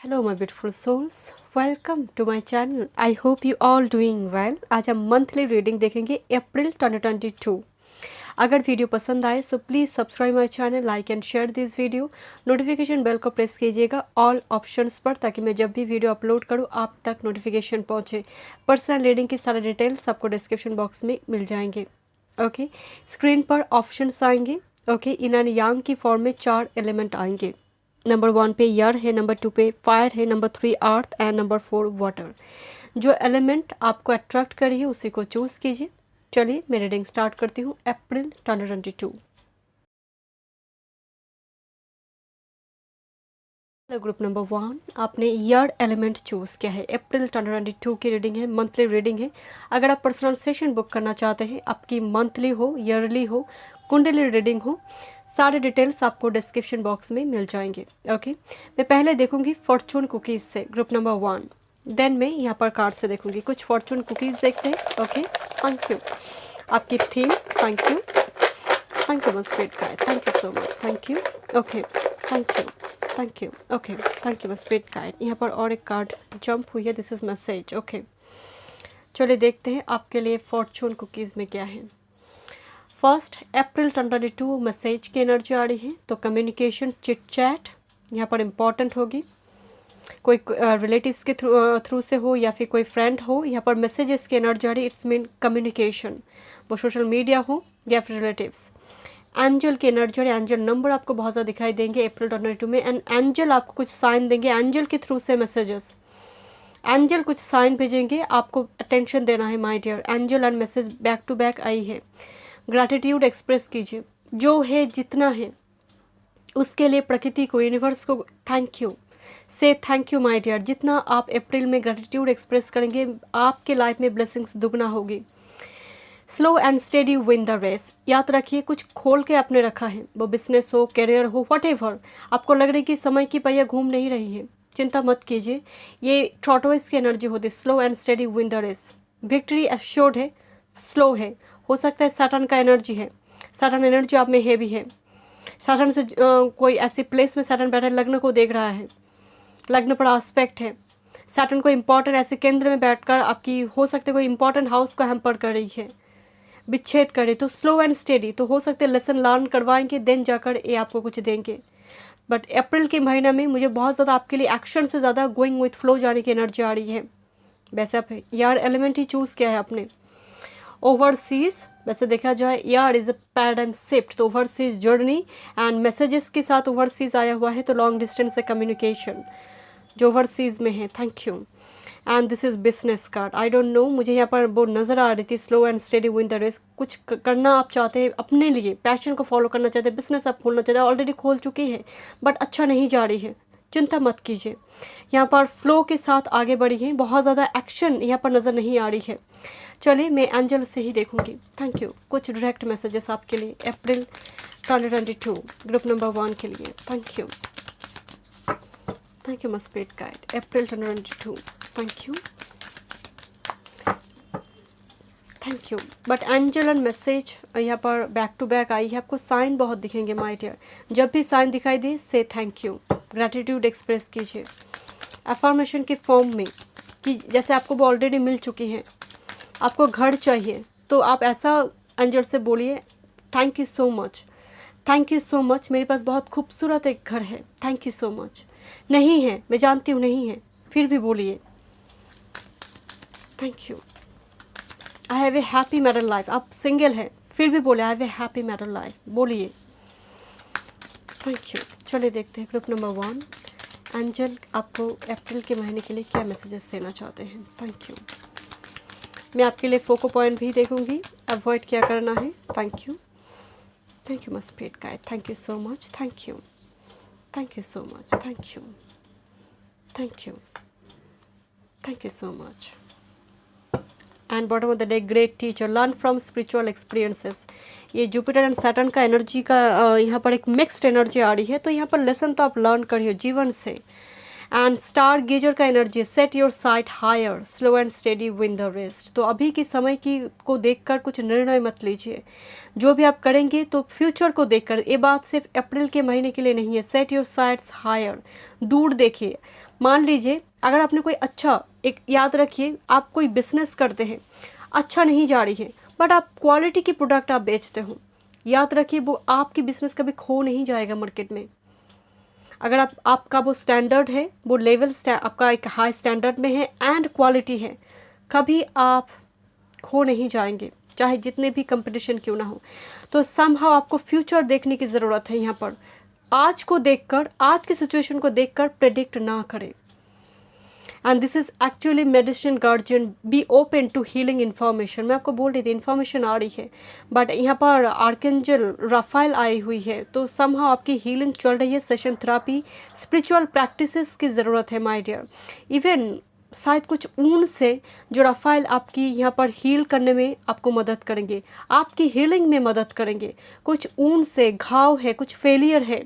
Hello my beautiful souls, welcome to my channel. I hope you all doing well. आज हम monthly reading देखेंगे अप्रैल 2022। अगर video पसंद आए so please subscribe my channel, like and share this video. Notification bell को press कीजिएगा all options पर, ताकि मैं जब भी वीडियो अपलोड करूँ आप तक नोटिफिकेशन पहुँचे। पर्सनल रीडिंग की सारे डिटेल्स आपको डिस्क्रिप्शन बॉक्स में मिल जाएंगे। ओके, स्क्रीन पर ऑप्शंस आएंगे। ओके, इन एंड यांग की फॉर्म में 4 एलिमेंट आएंगे। नंबर 1 पे एयर है, नंबर 2 पे फायर है, number 3 earth and number 4 water. जो एलिमेंट आपको अट्रैक्ट करी है उसी को चूज़ कीजिए। चलिए मैं रीडिंग स्टार्ट करती हूँ अप्रैल 2022। ग्रुप नंबर 1, आपने ईयर एलिमेंट चूज़ किया है। अप्रैल 2022 की रीडिंग है, मंथली रीडिंग है। अगर आप पर्सनल सेशन बुक करना चाहते हैं, आपकी मंथली हो, ईयरली हो, कुंडली रीडिंग हो, सारे डिटेल्स आपको डिस्क्रिप्शन बॉक्स में मिल जाएंगे। ओके, मैं पहले देखूंगी फॉर्चून कुकीज़ से, ग्रुप नंबर 1। देन मैं यहाँ पर कार्ड से देखूंगी। कुछ फॉर्चून कुकीज़ देखते हैं। ओके, थैंक यू आपकी theme, thank you, thank you must great guy, thank you so much, thank you. Okay, thank you, thank you. Okay, thank you must great guide. यहाँ पर और एक कार्ड जंप हुई है, this is message. Okay, चलिए देखते हैं आपके लिए फॉर्चून कुकीज़ में क्या है। फर्स्ट अप्रैल 2022 मैसेज की एनर्जी आ रही है, तो कम्युनिकेशन, चिट चैट यहाँ पर इम्पॉर्टेंट होगी। कोई रिलेटिव्स के थ्रू से हो या फिर कोई फ्रेंड हो, यहाँ पर मैसेजेस की एनर्जी आ रही है। इट्स मीन कम्युनिकेशन, वो सोशल मीडिया हो या फिर रिलेटिव्स। एंजल की एनर्जी और एंजल नंबर आपको बहुत ज़्यादा दिखाई देंगे अप्रैल 2022 में। एंड एंजल आपको कुछ साइन देंगे, एंजल के थ्रू से मैसेजेस, एंजल कुछ साइन भेजेंगे, आपको अटेंशन देना है my dear. Angel and message back to back आई है। ग्रैटिट्यूड एक्सप्रेस कीजिए, जो है जितना है उसके लिए प्रकृति को, यूनिवर्स को थैंक यू। से थैंक यू माय डियर। जितना आप अप्रैल में ग्रैटिट्यूड एक्सप्रेस करेंगे, आपके लाइफ में ब्लेसिंग्स दुगना होगी। Slow and steady win the race, याद रखिए कुछ खोल के आपने रखा है, वो बिजनेस हो, करियर हो, व्हाटएवर। आपको लग रही है कि समय की पहिया घूम नहीं रही है, चिंता मत कीजिए। ये टॉर्टोइस की एनर्जी होती है, slow and steady win the race. Victory assured है, स्लो है। हो सकता है सैटर्न का एनर्जी है, सैटर्न एनर्जी आप में है भी है। सैटर्न से कोई ऐसी प्लेस में सैटर्न बैठा लग्न को देख रहा है, लग्न पर आस्पेक्ट है। सैटर्न को इम्पॉर्टेंट ऐसे केंद्र में बैठकर आपकी, हो सकता है कोई इंपॉर्टेंट हाउस को हैम्पर कर रही है, विच्छेद करे। तो स्लो एंड स्टेडी, तो हो सकते लेसन लर्न करवाएंगे, देन जाकर ये आपको कुछ देंगे। बट अप्रैल के महीना में मुझे बहुत ज़्यादा आपके लिए एक्शन से ज़्यादा गोइंग विथ फ्लो जाने की एनर्जी आ रही है। वैसे आप यार एलिमेंट ही चूज़ किया है आपने। ओवरसीज, वैसे देखा जाए यार इज़ अ पैराडाइम शिफ्ट, तो ओवरसीज जर्नी एंड मैसेजेस के साथ ओवरसीज आया हुआ है, तो लॉन्ग डिस्टेंस से कम्युनिकेशन जो ओवरसीज में है, thank you. And this is business card. I don't know, मुझे यहाँ पर वो नज़र आ रही थी, slow and steady win the race. कुछ करना आप चाहते हैं अपने लिए, पैशन को फॉलो करना चाहते हैं, बिजनेस आप खोलना चाहते हैं, ऑलरेडी खोल चुके हैं बट अच्छा नहीं जा रही है, चिंता मत कीजिए। यहाँ पर फ्लो के साथ आगे बढ़ी है, बहुत ज़्यादा एक्शन यहाँ पर नज़र नहीं आ रही है। चलिए मैं एंजल से ही देखूंगी, थैंक यू। कुछ डायरेक्ट मैसेजेस आपके लिए अप्रैल 2022 ग्रुप नंबर 1 के लिए, thank you, thank you must spirit guide. April 2022, thank you, thank you. But angel and message यहाँ पर बैक टू बैक आई है, आपको साइन बहुत दिखेंगे माय डियर। जब भी साइन दिखाई दे से थैंक यू, ग्रैटिट्यूड एक्सप्रेस कीजिए अफर्मेशन के फॉर्म में, कि जैसे आपको वो ऑलरेडी मिल चुकी हैं। आपको घर चाहिए तो आप ऐसा एंजल से बोलिए, thank you so much, thank you so much, मेरे पास बहुत खूबसूरत एक घर है, थैंक यू सो मच। नहीं है, मैं जानती हूँ नहीं है, फिर भी बोलिए thank you. I have a happy married life, आप सिंगल हैं फिर भी बोले I have a happy married life, बोलिए थैंक यू। चलिए देखते हैं ग्रुप नंबर 1, एंजल आपको अप्रैल के महीने के लिए क्या मैसेजेस देना चाहते हैं, थैंक यू। मैं आपके लिए फोको पॉइंट भी देखूंगी, अवॉइड क्या करना है, thank you, thank you must spirit guide, thank you so much, thank you, thank you so much, thank you, thank you, thank you so much. And bottom of the day, great teacher, learn from spiritual experiences. ये Jupiter and Saturn का energy का यहाँ पर एक mixed energy आ रही है, तो यहाँ पर लेसन तो आप लर्न करिए जीवन से। एंड स्टार गेजर का energy, set your sight higher, slow and steady win the rest. तो अभी की समय की को देखकर कुछ निर्णय मत लीजिए, जो भी आप करेंगे तो फ्यूचर को देखकर। ये बात सिर्फ अप्रैल के महीने के लिए नहीं है। सेट योर साइट्स हायर, दूर देखिए। मान लीजिए अगर आपने कोई अच्छा, एक याद रखिए, आप कोई बिजनेस करते हैं, अच्छा नहीं जा रही है, बट आप क्वालिटी की प्रोडक्ट आप बेचते हो, याद रखिए वो आपकी बिजनेस कभी खो नहीं जाएगा मार्केट में। अगर आपका वो स्टैंडर्ड है, वो लेवल आपका एक हाई स्टैंडर्ड में है एंड क्वालिटी है, कभी आप खो नहीं जाएंगे, चाहे जितने भी कंपटीशन क्यों ना हो। तो समहाउ आपको फ्यूचर देखने की ज़रूरत है यहाँ पर। आज को देखकर, आज की सिचुएशन को देखकर प्रेडिक्ट ना करें। And this is actually medicine guardian, be open to healing information. मैं आपको बोल रही थी इन्फॉर्मेशन आ रही है, बट यहाँ पर आर्केंजल राफेल आई हुई है, तो समहाउ आपकी हीलिंग चल रही है। सेशन थेरापी, स्पिरिचुअल प्रैक्टिसेस की ज़रूरत है माय डियर। इवन शायद कुछ ऊन से जो राफेल आपकी यहाँ पर हील करने में आपको मदद करेंगे, आपकी हीलिंग में मदद करेंगे। कुछ ऊन से घाव है, कुछ फेलियर है,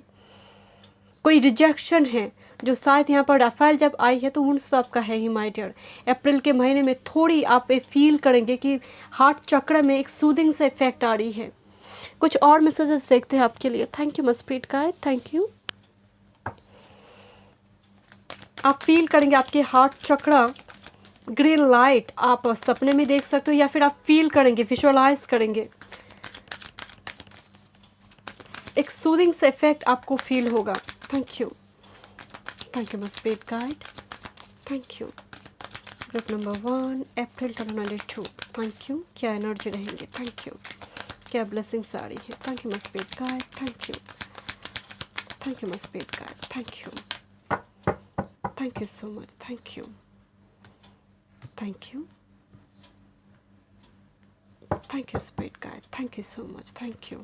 कोई रिजेक्शन है, जो शायद यहाँ पर राफेल जब आई है तो उन्स तो आपका है ही माय डियर। अप्रैल के महीने में थोड़ी आप ये फील करेंगे कि हार्ट चक्र में एक सूदिंग से इफेक्ट आ रही है। कुछ और मैसेजेस देखते हैं आपके लिए। Thank you my spirit guide, thank you. आप फील करेंगे आपके हार्ट चक्र ग्रीन लाइट आप सपने में देख सकते हो, या फिर आप फील करेंगे, विजुअलाइज करेंगे, एक सूदिंग से इफेक्ट आपको फील होगा। Thank you, thank you my spirit guide, thank you. Group number 1 April 2022, thank you. क्या एनर्जी रहेंगे, थैंक यू। क्या ब्लेसिंग्स आ रही है, thank you my spirit guide, thank you, thank you my spirit guide, thank you, thank you so much, thank you, thank you, thank you spirit guide, thank you so much, thank you.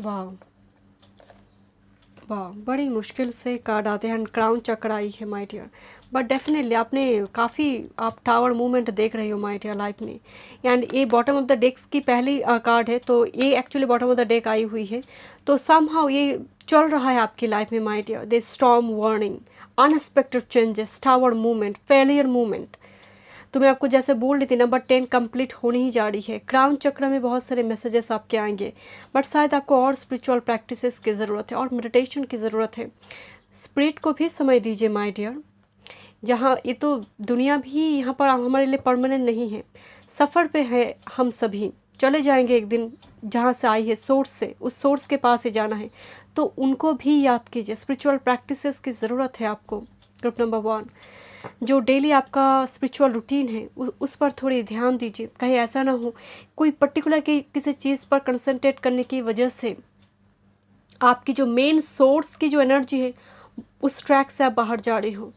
वाह वाह, बड़ी मुश्किल से card आते हैं, crown चक्र आई है my dear. But definitely आपने काफ़ी, आप टावर मूवमेंट देख रही हो माय डियर लाइफ में। एंड ये बॉटम ऑफ द डेक्स की पहली कार्ड है, तो ये actually bottom of the deck आई हुई है। तो समहाउ ये चल रहा है आपकी लाइफ में my dear. The storm warning, unexpected changes, tower movement, failure movement. तो मैं आपको जैसे बोल रही थी, नंबर 10 कंप्लीट होने ही जा रही है। क्राउन चक्र में बहुत सारे मैसेजेस आपके आएंगे, बट शायद आपको और स्पिरिचुअल प्रैक्टिसेस की ज़रूरत है और मेडिटेशन की ज़रूरत है। स्पिरिट को भी समय दीजिए माय डियर। जहाँ ये तो दुनिया भी यहाँ पर हमारे लिए परमानेंट नहीं है, सफ़र पे है हम सभी, चले जाएंगे एक दिन। जहाँ से आई है सोर्स से, उस सोर्स के पास ही जाना है, तो उनको भी याद कीजिए। स्पिरिचुअल प्रैक्टिसेस की ज़रूरत है आपको। ग्रुप नंबर 1, जो डेली आपका स्पिरिचुअल रूटीन है उस पर थोड़ी ध्यान दीजिए। कहीं ऐसा ना हो कोई पर्टिकुलर किसी चीज़ पर कंसंट्रेट करने की वजह से आपकी जो मेन सोर्स की जो एनर्जी है उस ट्रैक से आप बाहर जा रही हो।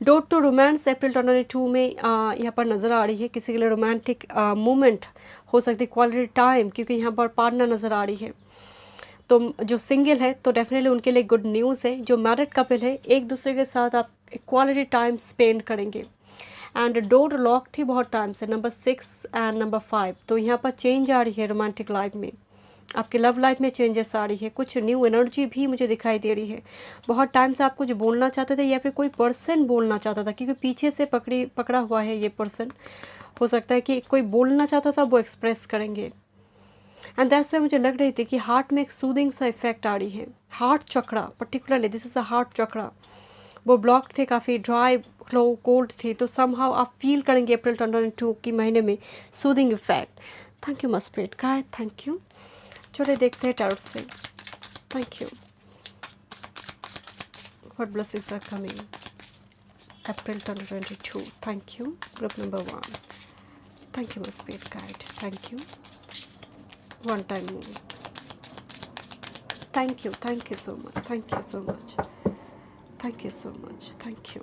डोर टू रोमांस अप्रैल 2022 में यहाँ पर नज़र आ रही है। किसी के लिए रोमांटिक मोमेंट हो सकती है, क्वालिटी टाइम, क्योंकि यहाँ पर पार्टनर नज़र आ रही है। तो जो सिंगल है तो डेफिनेटली उनके लिए गुड न्यूज़ है। जो मैरिड कपल है, एक दूसरे के साथ आप क्वालिटी टाइम स्पेंड करेंगे। एंड डोर लॉक थी बहुत टाइम से, नंबर 6 एंड नंबर 5। तो यहाँ पर चेंज आ रही है रोमांटिक लाइफ में, आपके लव लाइफ में चेंजेस आ रही है। कुछ न्यू एनर्जी भी मुझे दिखाई दे रही है। बहुत टाइम से आप कुछ बोलना चाहते थे, या फिर कोई पर्सन बोलना चाहता था, क्योंकि पीछे से पकड़ा हुआ है ये पर्सन। हो सकता है कि कोई बोलना चाहता था, वो एक्सप्रेस करेंगे। एंड दैट्स वाई मुझे लग रही थी कि हार्ट में एक सूदिंग सा इफेक्ट आ रही है। Heart chakra particularly, this is a heart chakra, वो ब्लॉक थे, काफ़ी ड्राई फ्लो कोल्ड थी। तो समहाउ आप फील करेंगे अप्रैल 2022 की महीने में soothing effect. Thank you my spirit guide, thank you. चलिए देखते हैं टैरोट से। Thank you. What blessings are coming April 2022। Thank you. Group number 1, thank you my spirit guide, thank you. One time movie, thank you so much, thank you so much, thank you so much, thank you,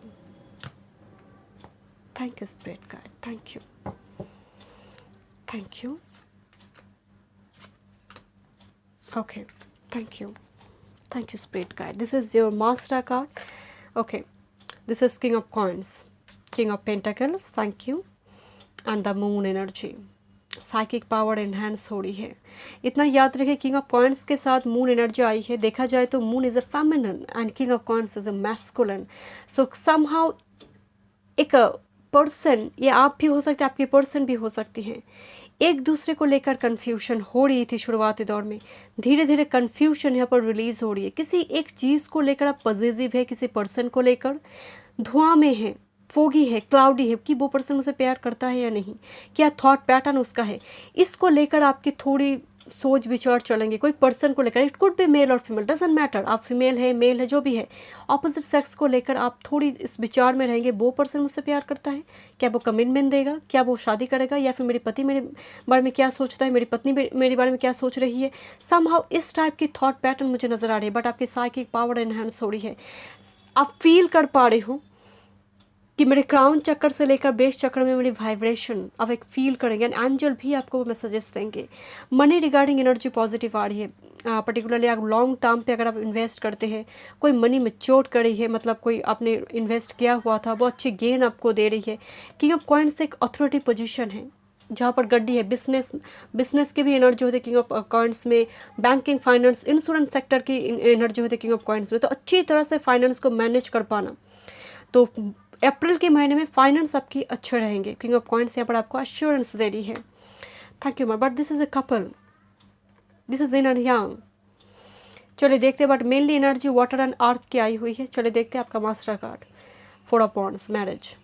thank you spirit guide, thank you, thank you. Okay, thank you, spirit guide. This is your master card. Okay, this is King of Coins, King of Pentacles, thank you, and the moon energy. Psychic power enhance हो रही है। इतना याद रखें, king of coins के साथ moon energy आई है। देखा जाए तो moon is a feminine and king of coins is a masculine. So somehow एक पर्सन, ये आप भी हो सकते हैं, आपकी पर्सन भी हो सकती हैं, एक दूसरे को लेकर कन्फ्यूजन हो रही थी शुरुआती दौर में। धीरे धीरे कन्फ्यूजन यहाँ पर रिलीज़ हो रही है। किसी एक चीज़ को लेकर आप पॉजिटिव है, किसी पर्सन को लेकर धुआं में है, फोगी है, क्लाउडी है कि वो पर्सन मुझे प्यार करता है या नहीं, क्या थॉट पैटर्न उसका है, इसको लेकर आपकी थोड़ी सोच विचार चलेंगे। कोई पर्सन को लेकर, इट कुड बी मेल और फीमेल, डजेंट मैटर, आप फीमेल है मेल है जो भी है, ऑपोजिट सेक्स को लेकर आप थोड़ी इस विचार में रहेंगे, वो पर्सन मुझसे प्यार करता है, क्या वो कमिटमेंट देगा, क्या वो शादी करेगा, या फिर मेरे पति मेरे बारे में क्या सोचता है, मेरी पत्नी मेरे बारे में क्या सोच रही है। समहाउ इस टाइप की थॉट पैटर्न मुझे नज़र आ रही है। बट आपकी साइकिक पावर एनहांस हो रही है। आप फील कर पा रहे हो कि मेरे क्राउन चक्कर से लेकर बेस चक्कर में मेरी वाइब्रेशन अब एक फील करेंगे, एंड एंजल भी आपको मैसेजेस देंगे। मनी रिगार्डिंग एनर्जी पॉजिटिव आ रही है। पर्टिकुलरली आप लॉन्ग टर्म पे अगर आप इन्वेस्ट करते हैं, कोई मनी मैच्योर करी है, मतलब कोई आपने इन्वेस्ट किया हुआ था, वो अच्छी गेन आपको दे रही है। किंग ऑफ कॉइंस एक अथॉरिटी पोजीशन है जहाँ पर गड्डी है। बिजनेस की भी एनर्जी होती है किंग ऑफ कॉइंस में। बैंकिंग, फाइनेंस, इंश्योरेंस सेक्टर की एनर्जी होती है किंग ऑफ कॉइंस में। तो अच्छी तरह से फाइनेंस को मैनेज कर पाना, तो अप्रैल के महीने में फाइनेंस आपकी अच्छे रहेंगे। किंग ऑफ कॉइंस यहाँ पर आपको अश्योरेंस दे रही है। Thank you ma'am. But this is a couple, this is yin and young. चलिए देखते हैं, but mainly energy water and earth की आई हुई है। चलिए देखते हैं आपका master card, 4 of wands, marriage.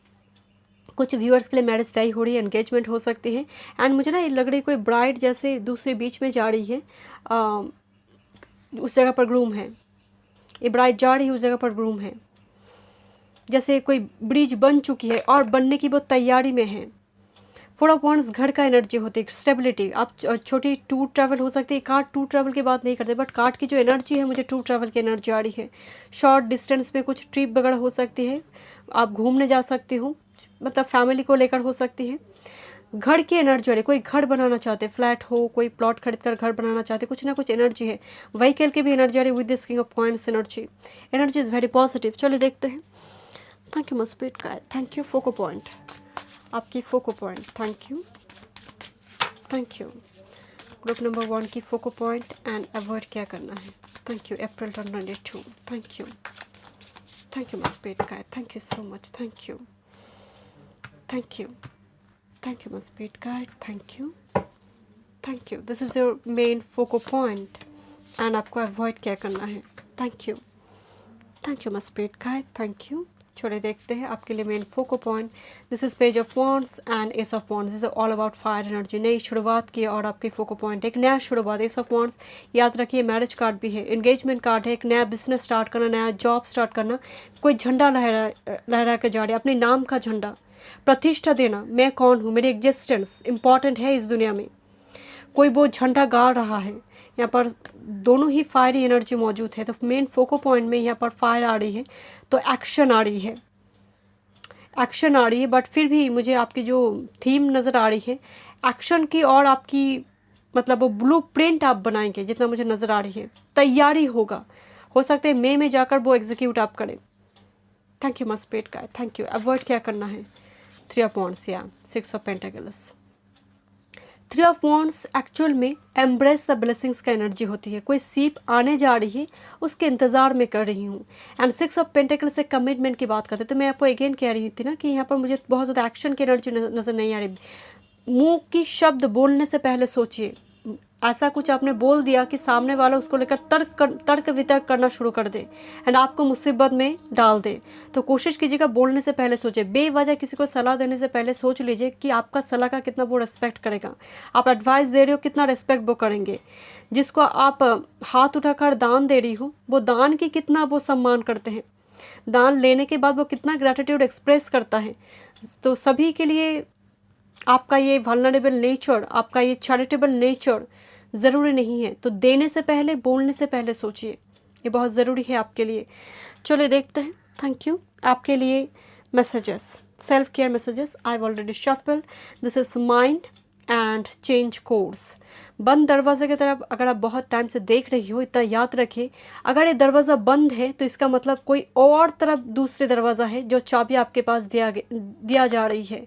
कुछ व्यूअर्स के लिए मैरिज तय हो रही है, एंगेजमेंट हो सकती है। एंड मुझे ना ये लग रही है कोई ब्राइड जैसे दूसरे बीच में जा रही है, उस जगह पर ग्रूम है। ये ब्राइड जा रही है, उस जगह पर ग्रूम है। जैसे कोई ब्रिज बन चुकी है और बनने की बहुत तैयारी में है। 4 ऑफ वॉन्ड्स घर का एनर्जी होती है, स्टेबिलिटी। आप छोटी टूर ट्रैवल हो सकती है। कार्ड टूर ट्रैवल की बात नहीं करते, बट कार्ड की जो एनर्जी है, मुझे टूर ट्रैवल की एनर्जी आ रही है। शॉर्ट डिस्टेंस में कुछ ट्रिप वगैरह हो सकती है, आप घूमने जा सकती हो, मतलब फैमिली को लेकर हो सकती है। घर की एनर्जी आ रही है, कोई घर बनाना चाहते, फ्लैट हो, कोई प्लॉट खरीद कर घर बनाना चाहते, कुछ ना कुछ एनर्जी है। व्हीकल की भी एनर्जी आ रही है with this king of coins energy. Energy is very positive. चलिए देखते हैं। थैंक यू मस्पीट का, थैंक यू। फोको पॉइंट, आपकी focus point, thank you, thank you. Group number 1 की फोको पॉइंट एंड अवॉइड क्या करना है। Thank you. April 2022, thank you, thank you my spirit का, thank you so much, thank you, thank you, thank you my spirit का, thank you, thank you. This is your main focus point and आपको avoid क्या करना है। Thank you, thank you my spirit का, thank you. चलिए देखते हैं आपके लिए main focus point. This is page of wands and S of wands. This is all about fire energy, नई शुरुआत की, और आपकी फोको पॉइंट एक नया शुरुआत। एस ऑफ वॉन्ड्स याद रखिए, मैरिज कार्ड भी है, एंगेजमेंट कार्ड है, एक नया बिजनेस स्टार्ट करना, नया जॉब स्टार्ट करना, कोई झंडा लहरा के जा रहे, अपने नाम का झंडा, प्रतिष्ठा देना, मैं कौन हूँ, मेरी एग्जिस्टेंस इंपॉर्टेंट है इस दुनिया में, कोई वो झंडा गाड़ रहा है। यहाँ पर दोनों ही फायरी एनर्जी मौजूद है। तो मेन फोको पॉइंट में यहाँ पर फायर आ रही है, तो एक्शन आ रही है, एक्शन आ रही है। बट फिर भी मुझे आपकी जो थीम नज़र आ रही है एक्शन की, और आपकी मतलब वो ब्लू प्रिंट आप बनाएंगे जितना मुझे नज़र आ रही है, तैयारी होगा। हो सकता है मई में जाकर वो एग्जीक्यूट आप करें। थैंक यू मस्पेट का, थैंक यू। अवॉइड क्या करना है। 3 ऑफ वॉन्ड्स या 6 of pentacles. 3 of wands actual में एम्ब्रेस द ब्लेसिंग्स का एनर्जी होती है। कोई सीप आने जा रही है, उसके इंतज़ार में कर रही हूँ। एंड 6 ऑफ पेंटेकल से कमिटमेंट की बात करते, तो मैं आपको अगेन कह रही थी ना कि यहाँ पर मुझे बहुत ज़्यादा एक्शन की एनर्जी नज़र नहीं आ रही। मुंह की शब्द बोलने से पहले सोचिए, ऐसा कुछ आपने बोल दिया कि सामने वाला उसको लेकर तर्क वितर्क करना शुरू कर दे एंड आपको मुसीबत में डाल दे। तो कोशिश कीजिएगा बोलने से पहले सोचिए। बेवजह किसी को सलाह देने से पहले सोच लीजिए कि आपका सलाह का कितना वो रिस्पेक्ट करेगा। आप एडवाइस दे रहे हो, कितना रिस्पेक्ट वो करेंगे। जिसको आप हाथ उठाकर दान दे रही हो, वो दान की कितना वो सम्मान करते हैं। दान लेने के बाद वो कितना ग्रैटिट्यूड एक्सप्रेस करता है। तो सभी के लिए आपका ये वल्नरेबल नेचर, आपका ये चैरिटेबल नेचर ज़रूरी नहीं है। तो देने से पहले, बोलने से पहले सोचिए, ये बहुत ज़रूरी है आपके लिए। चलिए देखते हैं। Thank you. आपके लिए messages, self care messages. I already shuffle. This is mind and change course. बंद दरवाजे की तरफ अगर आप बहुत टाइम से देख रही हो, इतना याद रखिए, अगर ये दरवाज़ा बंद है तो इसका मतलब कोई और तरफ दूसरे दरवाज़ा है जो चाबी आपके पास दिया जा रही है।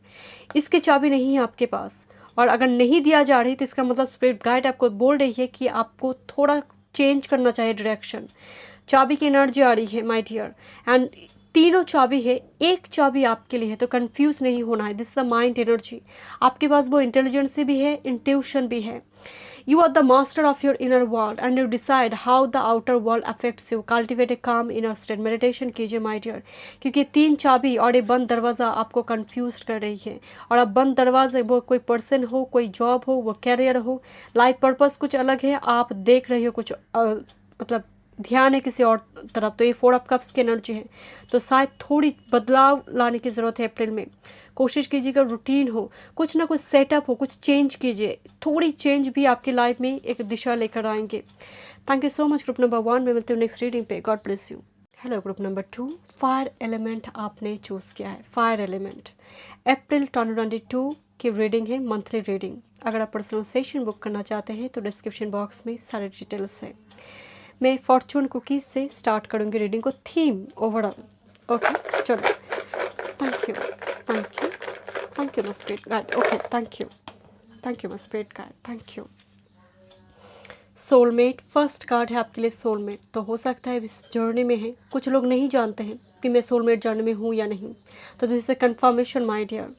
इसकी चाबी नहीं है आपके पास, और अगर नहीं दिया जा रही तो इसका मतलब स्पिरिट गाइड आपको बोल रही है कि आपको थोड़ा चेंज करना चाहिए डायरेक्शन। चाबी की एनर्जी आ रही है माय डियर, एंड तीनों चाबी है, एक चाबी आपके लिए है, तो कंफ्यूज नहीं होना है। This is the mind energy. आपके पास वो इंटेलिजेंस भी है, इंट्यूशन भी है। You are the master of your inner world and you decide how the outer world affects you. Cultivate a calm inner state. Meditation कीजिए माय डियर, क्योंकि 3 चाबी और ये बंद दरवाज़ा आपको कंफ्यूज कर रही है। और अब बंद दरवाजे, वो कोई पर्सन हो, कोई जॉब हो, वो कैरियर हो, लाइफ पर्पस कुछ अलग है, आप देख रहे हो कुछ मतलब ध्यान है किसी और तरफ। तो ये 4 ऑफ कप्स की एनर्जी है, तो शायद थोड़ी बदलाव लाने की ज़रूरत है अप्रैल में। कोशिश कीजिएगा रूटीन हो, कुछ ना कुछ सेटअप हो, कुछ चेंज कीजिए। थोड़ी चेंज भी आपकी लाइफ में एक दिशा लेकर आएंगे। Thank you so much group number 1 में। मिलते हैं नेक्स्ट रीडिंग पे। God bless you. Hello group number 2, fire element आपने चूज़ किया है। फायर एलिमेंट अप्रैल 2022 की रीडिंग है, मंथली रीडिंग। अगर आप पर्सनल सेशन बुक करना चाहते हैं तो डिस्क्रिप्शन बॉक्स में सारे डिटेल्स है। मैं फॉर्चून कुकीज़ से स्टार्ट करूँगी रीडिंग को। थीम ओवरऑल ओके, चलो। Thank you, thank you, thank you my spirit guide. Okay, thank you, thank you my spirit guide, thank you. Soulmate first card है आपके लिए। सोलमेट तो हो सकता है इस जर्नी में है, कुछ लोग नहीं जानते हैं कि मैं सोलमेट जर्नी में हूँ या नहीं, तो this is a confirmation my dear.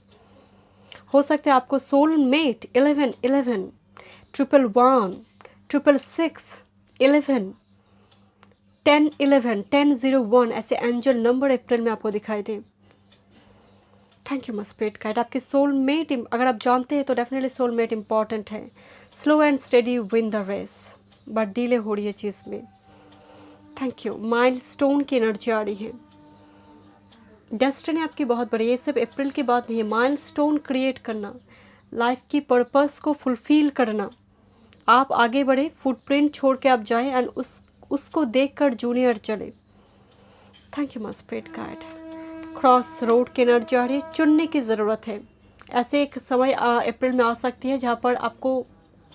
हो सकता है आपको सोलमेट 11 11 1 1 1 6 11 10 11 10 0 1 ऐसे एंजल नंबर अप्रैल में आपको दिखाई दे। Thank you my spirit guide. आपके सोलमेट अगर आप जानते हैं तो डेफिनेटली सोलमेट इंपॉर्टेंट है। Slow and steady win the race, but delay हो रही है चीज़ में। Thank you. माइलस्टोन की एनर्जी आ रही है। डेस्टिनी आपकी बहुत बड़ी है, ये सिर्फ अप्रैल की बात नहीं है। माइलस्टोन क्रिएट करना, लाइफ की पर्पस को फुलफिल करना, आप आगे बढ़े, फुटप्रिंट छोड़ के आप जाएं एंड उसको देखकर जूनियर चले। Thank you my spirit guide. Cross road की एनर्जी आ रही है। चुनने की ज़रूरत है। ऐसे एक समय अप्रैल में आ सकती है जहाँ पर आपको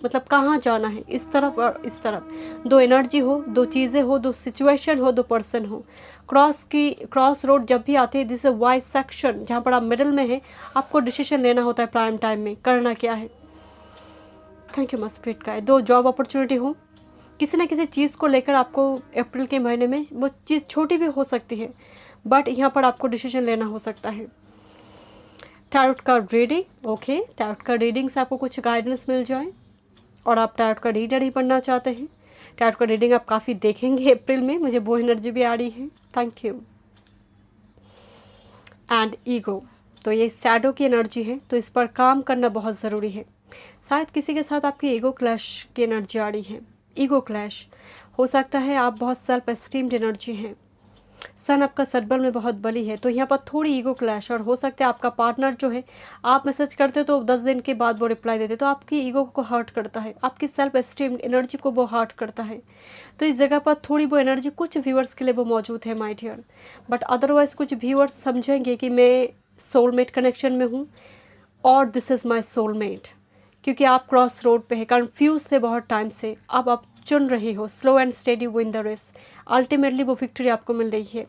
मतलब कहाँ जाना है, इस तरफ और इस तरफ। 2 एनर्जी हो, 2 चीज़ें हो, 2 सिचुएशन हो, 2 पर्सन हो। क्रॉस रोड जब भी आते हैं, दिस वाइज सेक्शन जहाँ पर आप मिडिल में हैं, आपको डिसीजन लेना होता है प्राइम टाइम में, करना क्या है। Thank you my spirit guide. 2 job opportunity हो, किसी न किसी चीज़ को लेकर आपको अप्रैल के महीने में, वो चीज़ छोटी भी हो सकती है बट यहाँ पर आपको डिसीजन लेना हो सकता है। टैरोट का रीडिंग ओके, टैरोट का रीडिंग से आपको कुछ गाइडेंस मिल जाए और आप टैरोट का रीडर ही बनना चाहते हैं। टैरोट का रीडिंग आप काफ़ी देखेंगे अप्रैल में, मुझे वो एनर्जी भी आ रही है। Thank you. एंड ईगो तो ये शैडो की एनर्जी है, तो इस पर काम करना बहुत ज़रूरी है। शायद किसी के साथ आपकी ईगो क्लैश की एनर्जी आ रही है। ईगो क्लैश हो सकता है, आप बहुत सेल्फ एस्टीम्ड एनर्जी हैं। सन आपका सदबल में बहुत बली है, तो यहाँ पर थोड़ी ईगो क्लैश, और हो सकता है आपका पार्टनर जो है, आप मैसेज करते हो तो 10 दिन के बाद वो रिप्लाई देते, तो आपकी ईगो को हर्ट करता है, आपकी सेल्फ एस्टीम एनर्जी को वो हर्ट करता है। तो इस जगह पर थोड़ी वो एनर्जी कुछ व्यूअर्स के लिए वो मौजूद है माय डियर, बट अदरवाइज कुछ व्यूअर्स समझेंगे कि मैं सोलमेट कनेक्शन में हूँ और दिस इज़ माई सोलमेट, क्योंकि आप क्रॉस रोड पे है, कन्फ्यूज थे बहुत टाइम से, अब आप चुन रही हो। Slow and steady win the race, ultimately वो विक्ट्री आपको मिल रही है।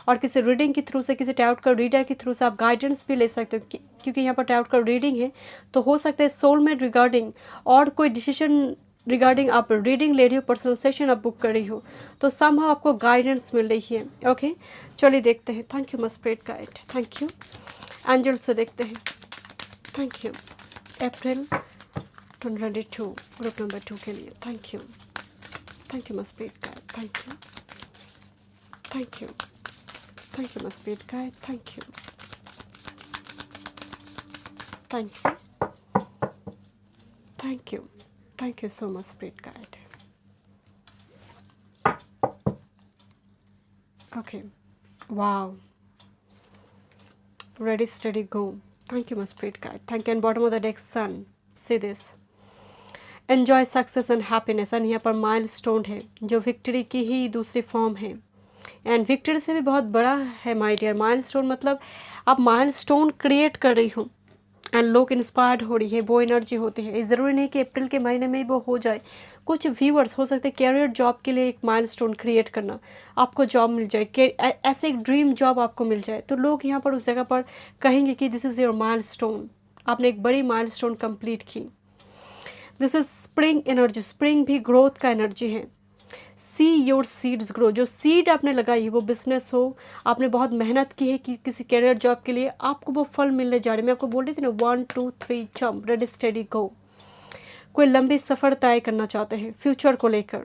और किसी रीडिंग के थ्रू से, किसी टैरोट का रीडर के थ्रू से आप गाइडेंस भी ले सकते हो, क्योंकि यहाँ पर टैरोट का रीडिंग है, तो हो सकता है सोलमेट रिगार्डिंग और कोई डिसीजन रिगार्डिंग आप रीडिंग ले रही हो, पर्सनल सेशन आप बुक कर रही हो, तो समहाउ आपको गाइडेंस मिल रही है। ओके, चलिए देखते हैं। Thank you my spirit guide, thank you. Angel से देखते हैं। Thank you. April 2022 group number 2 के लिए thank you. Thank you my spirit guide, thank you, thank you, thank you my spirit guide, thank you, thank you, thank you, thank you so much spirit guide. Okay, wow, ready steady go. Thank you my spirit guide, thank you। and bottom of the deck sun, see this, enjoy success and happiness, and यहाँ पर milestone है जो victory की ही दूसरी form है, and victory से भी बहुत बड़ा है माय डियर। माइलस्टोन मतलब आप माइलस्टोन क्रिएट कर रही हो एंड लोग इंस्पायर्ड हो रही है, वो एनर्जी होती है। ज़रूरी नहीं कि अप्रैल के महीने में ही वो हो जाए। कुछ व्यूअर्स हो सकते हैं कैरियर जॉब के लिए एक माइलस्टोन क्रिएट करना, आपको जॉब मिल जाए, ऐसे एक ड्रीम जॉब आपको मिल जाए, तो लोग यहाँ पर उस जगह पर कहेंगे कि दिस इज़ योर माइलस्टोन, आपने एक बड़ी माइलस्टोन कंप्लीट की। This is spring energy, spring भी ग्रोथ का एनर्जी है। सी योर सीड्स ग्रो, जो सीड आपने लगाई है वो बिजनेस हो, आपने बहुत मेहनत की है कि किसी करियर जॉब के लिए, आपको वो फल मिलने जा रहे हैं। मैं आपको बोल रही थी ना 1 2 3 जंप, रेडी स्टेडी गो। कोई लंबी सफ़र तय करना चाहते हैं फ्यूचर को लेकर,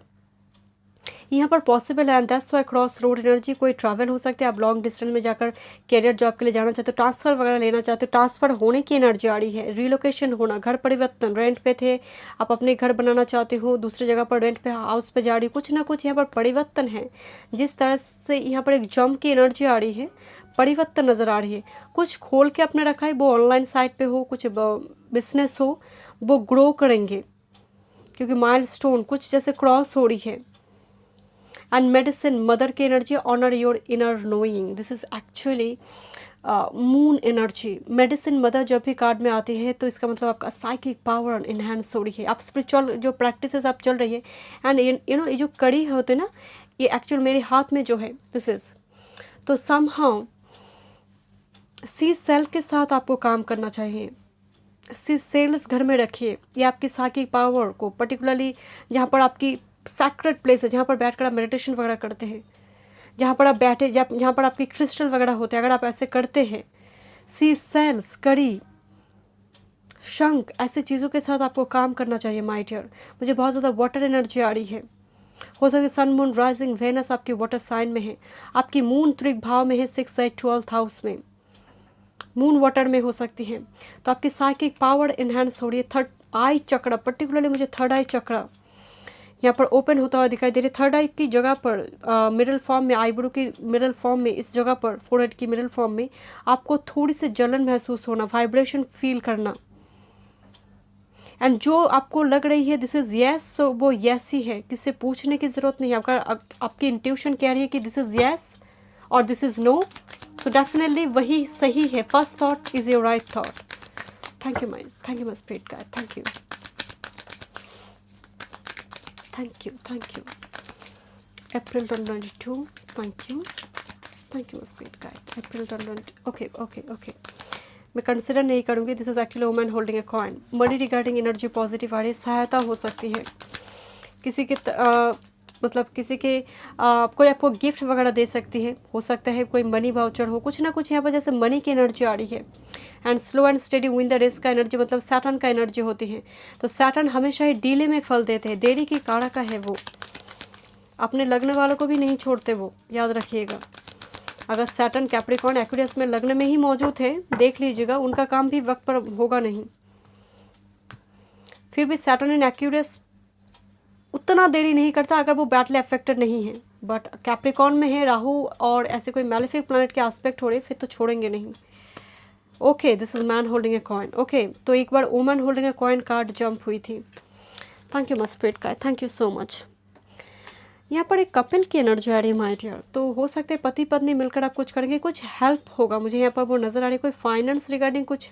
यहाँ पर पॉसिबल है। And that's why cross road energy, कोई ट्रैवल हो सकता है, आप लॉन्ग डिस्टेंस में जाकर कैरियर जॉब के लिए जाना चाहते हो, ट्रांसफ़र वगैरह लेना चाहते हो, ट्रांसफ़र होने की एनर्जी आ रही है। रिलोकेशन होना, घर परिवर्तन, रेंट पे थे आप अपने घर बनाना चाहते हो, दूसरी जगह पर रेंट पे हाउस पे जा रही हो, कुछ ना कुछ यहाँ पर परिवर्तन है। जिस तरह से यहाँ पर एक जंप की एनर्जी आ रही है, परिवर्तन नज़र आ रही है। कुछ खोल के अपने रखा है, वो ऑनलाइन साइट पे हो, कुछ बिजनेस हो, वो ग्रो करेंगे क्योंकि माइलस्टोन कुछ जैसे क्रॉस हो रही है। एंड मेडिसिन, मदर की energy, honour your inner knowing, this is actually moon energy. Medicine mother जब भी कार्ड में आती है तो इसका मतलब आपका साइकिक पावर इन्हेंस हो रही है, आप स्पिरिचुअल जो प्रैक्टिसेस आप चल रही है। एंड यू नो ये जो कड़ी होते ना, ये एक्चुअल मेरे हाथ में जो है दिस इज, तो समहाउ सी सेल के साथ आपको काम करना चाहिए। सी सेल्स घर में रखिए, ये आपकी साइकिक पावर को, पर्टिकुलरली जहाँ पर आपकी सैक्रेड प्लेस है, जहाँ पर बैठकर आप मेडिटेशन वगैरह करते हैं, जहाँ पर आप बैठे, जहाँ पर आपकी क्रिस्टल वगैरह होते हैं, अगर आप ऐसे करते हैं, सी सेल्स, कड़ी, शंख, ऐसे चीज़ों के साथ आपको काम करना चाहिए माय डियर। मुझे बहुत ज़्यादा वाटर एनर्जी आ रही है। हो सकता है सन मून राइजिंग वेनस आपकी वाटर साइन में है, आपकी मून त्रिक भाव में है 6 8 12th हाउस में, मून वाटर में हो सकती है। तो आपकी साइकिक पावर इन्हेंस हो रही है। थर्ड आई चक्र, पर्टिकुलरली मुझे थर्ड आई चक्र यहाँ पर ओपन होता हुआ दिखाई दे रही है। थर्ड आई की जगह पर मिडल फॉर्म में, आईब्रो की मिडल फॉर्म में, इस जगह पर फोरहेड की मिडल फॉर्म में आपको थोड़ी सी जलन महसूस होना, वाइब्रेशन फील करना। एंड जो आपको लग रही है दिस इज़ येस, सो वो येस ही है, किससे पूछने की ज़रूरत नहीं है। आपकी इंट्यूशन कह रही है कि दिस इज़ येस और दिस इज़ नो, तो डेफिनेटली वही सही है। First thought is your right thought. Thank you my spirit guide, thank you, thank you, thank you. April 2022, thank you my spirit guide. April 2020, okay. मैं consider नहीं करूँगी। This is actually woman holding a coin. Money regarding energy positive आ रही है, सहायता हो सकती है किसी के मतलब किसी के कोई आपको गिफ्ट वगैरह दे सकती है, हो सकता है कोई मनी वाउचर हो, कुछ ना कुछ यहाँ पर जैसे मनी की एनर्जी आ रही है। And slow and steady win the race का एनर्जी मतलब सैटर्न का एनर्जी होती है। तो सैटर्न हमेशा ही डीले में फल देते हैं, देरी की कारक का है वो, अपने लगने वालों को भी नहीं छोड़ते वो, याद रखिएगा। अगर सैटर्न कैप्रिकॉर्न एक्वेरियस में लग्न में ही मौजूद है, देख लीजिएगा उनका काम भी वक्त पर होगा नहीं। फिर भी सैटर्न इन एक्वेरियस उतना देरी नहीं करता अगर वो बैटली अफेक्टेड नहीं है। बट कैप्रिकॉर्न में है राहु और ऐसे कोई मैलेफिक प्लैनेट के एस्पेक्ट हो रहे, फिर तो छोड़ेंगे नहीं। Okay, this is man holding a coin. Okay, तो एक बार woman holding a coin card jump हुई थी। Thank you my spirit guide, thank you so much. यहाँ पर एक कपिल की एनर्जी आ रही है माय डियर, तो हो सकता है पति पत्नी मिलकर आप कुछ करेंगे, कुछ हेल्प होगा, मुझे यहाँ पर वो नज़र आ रही है। कोई फाइनेंस रिगार्डिंग कुछ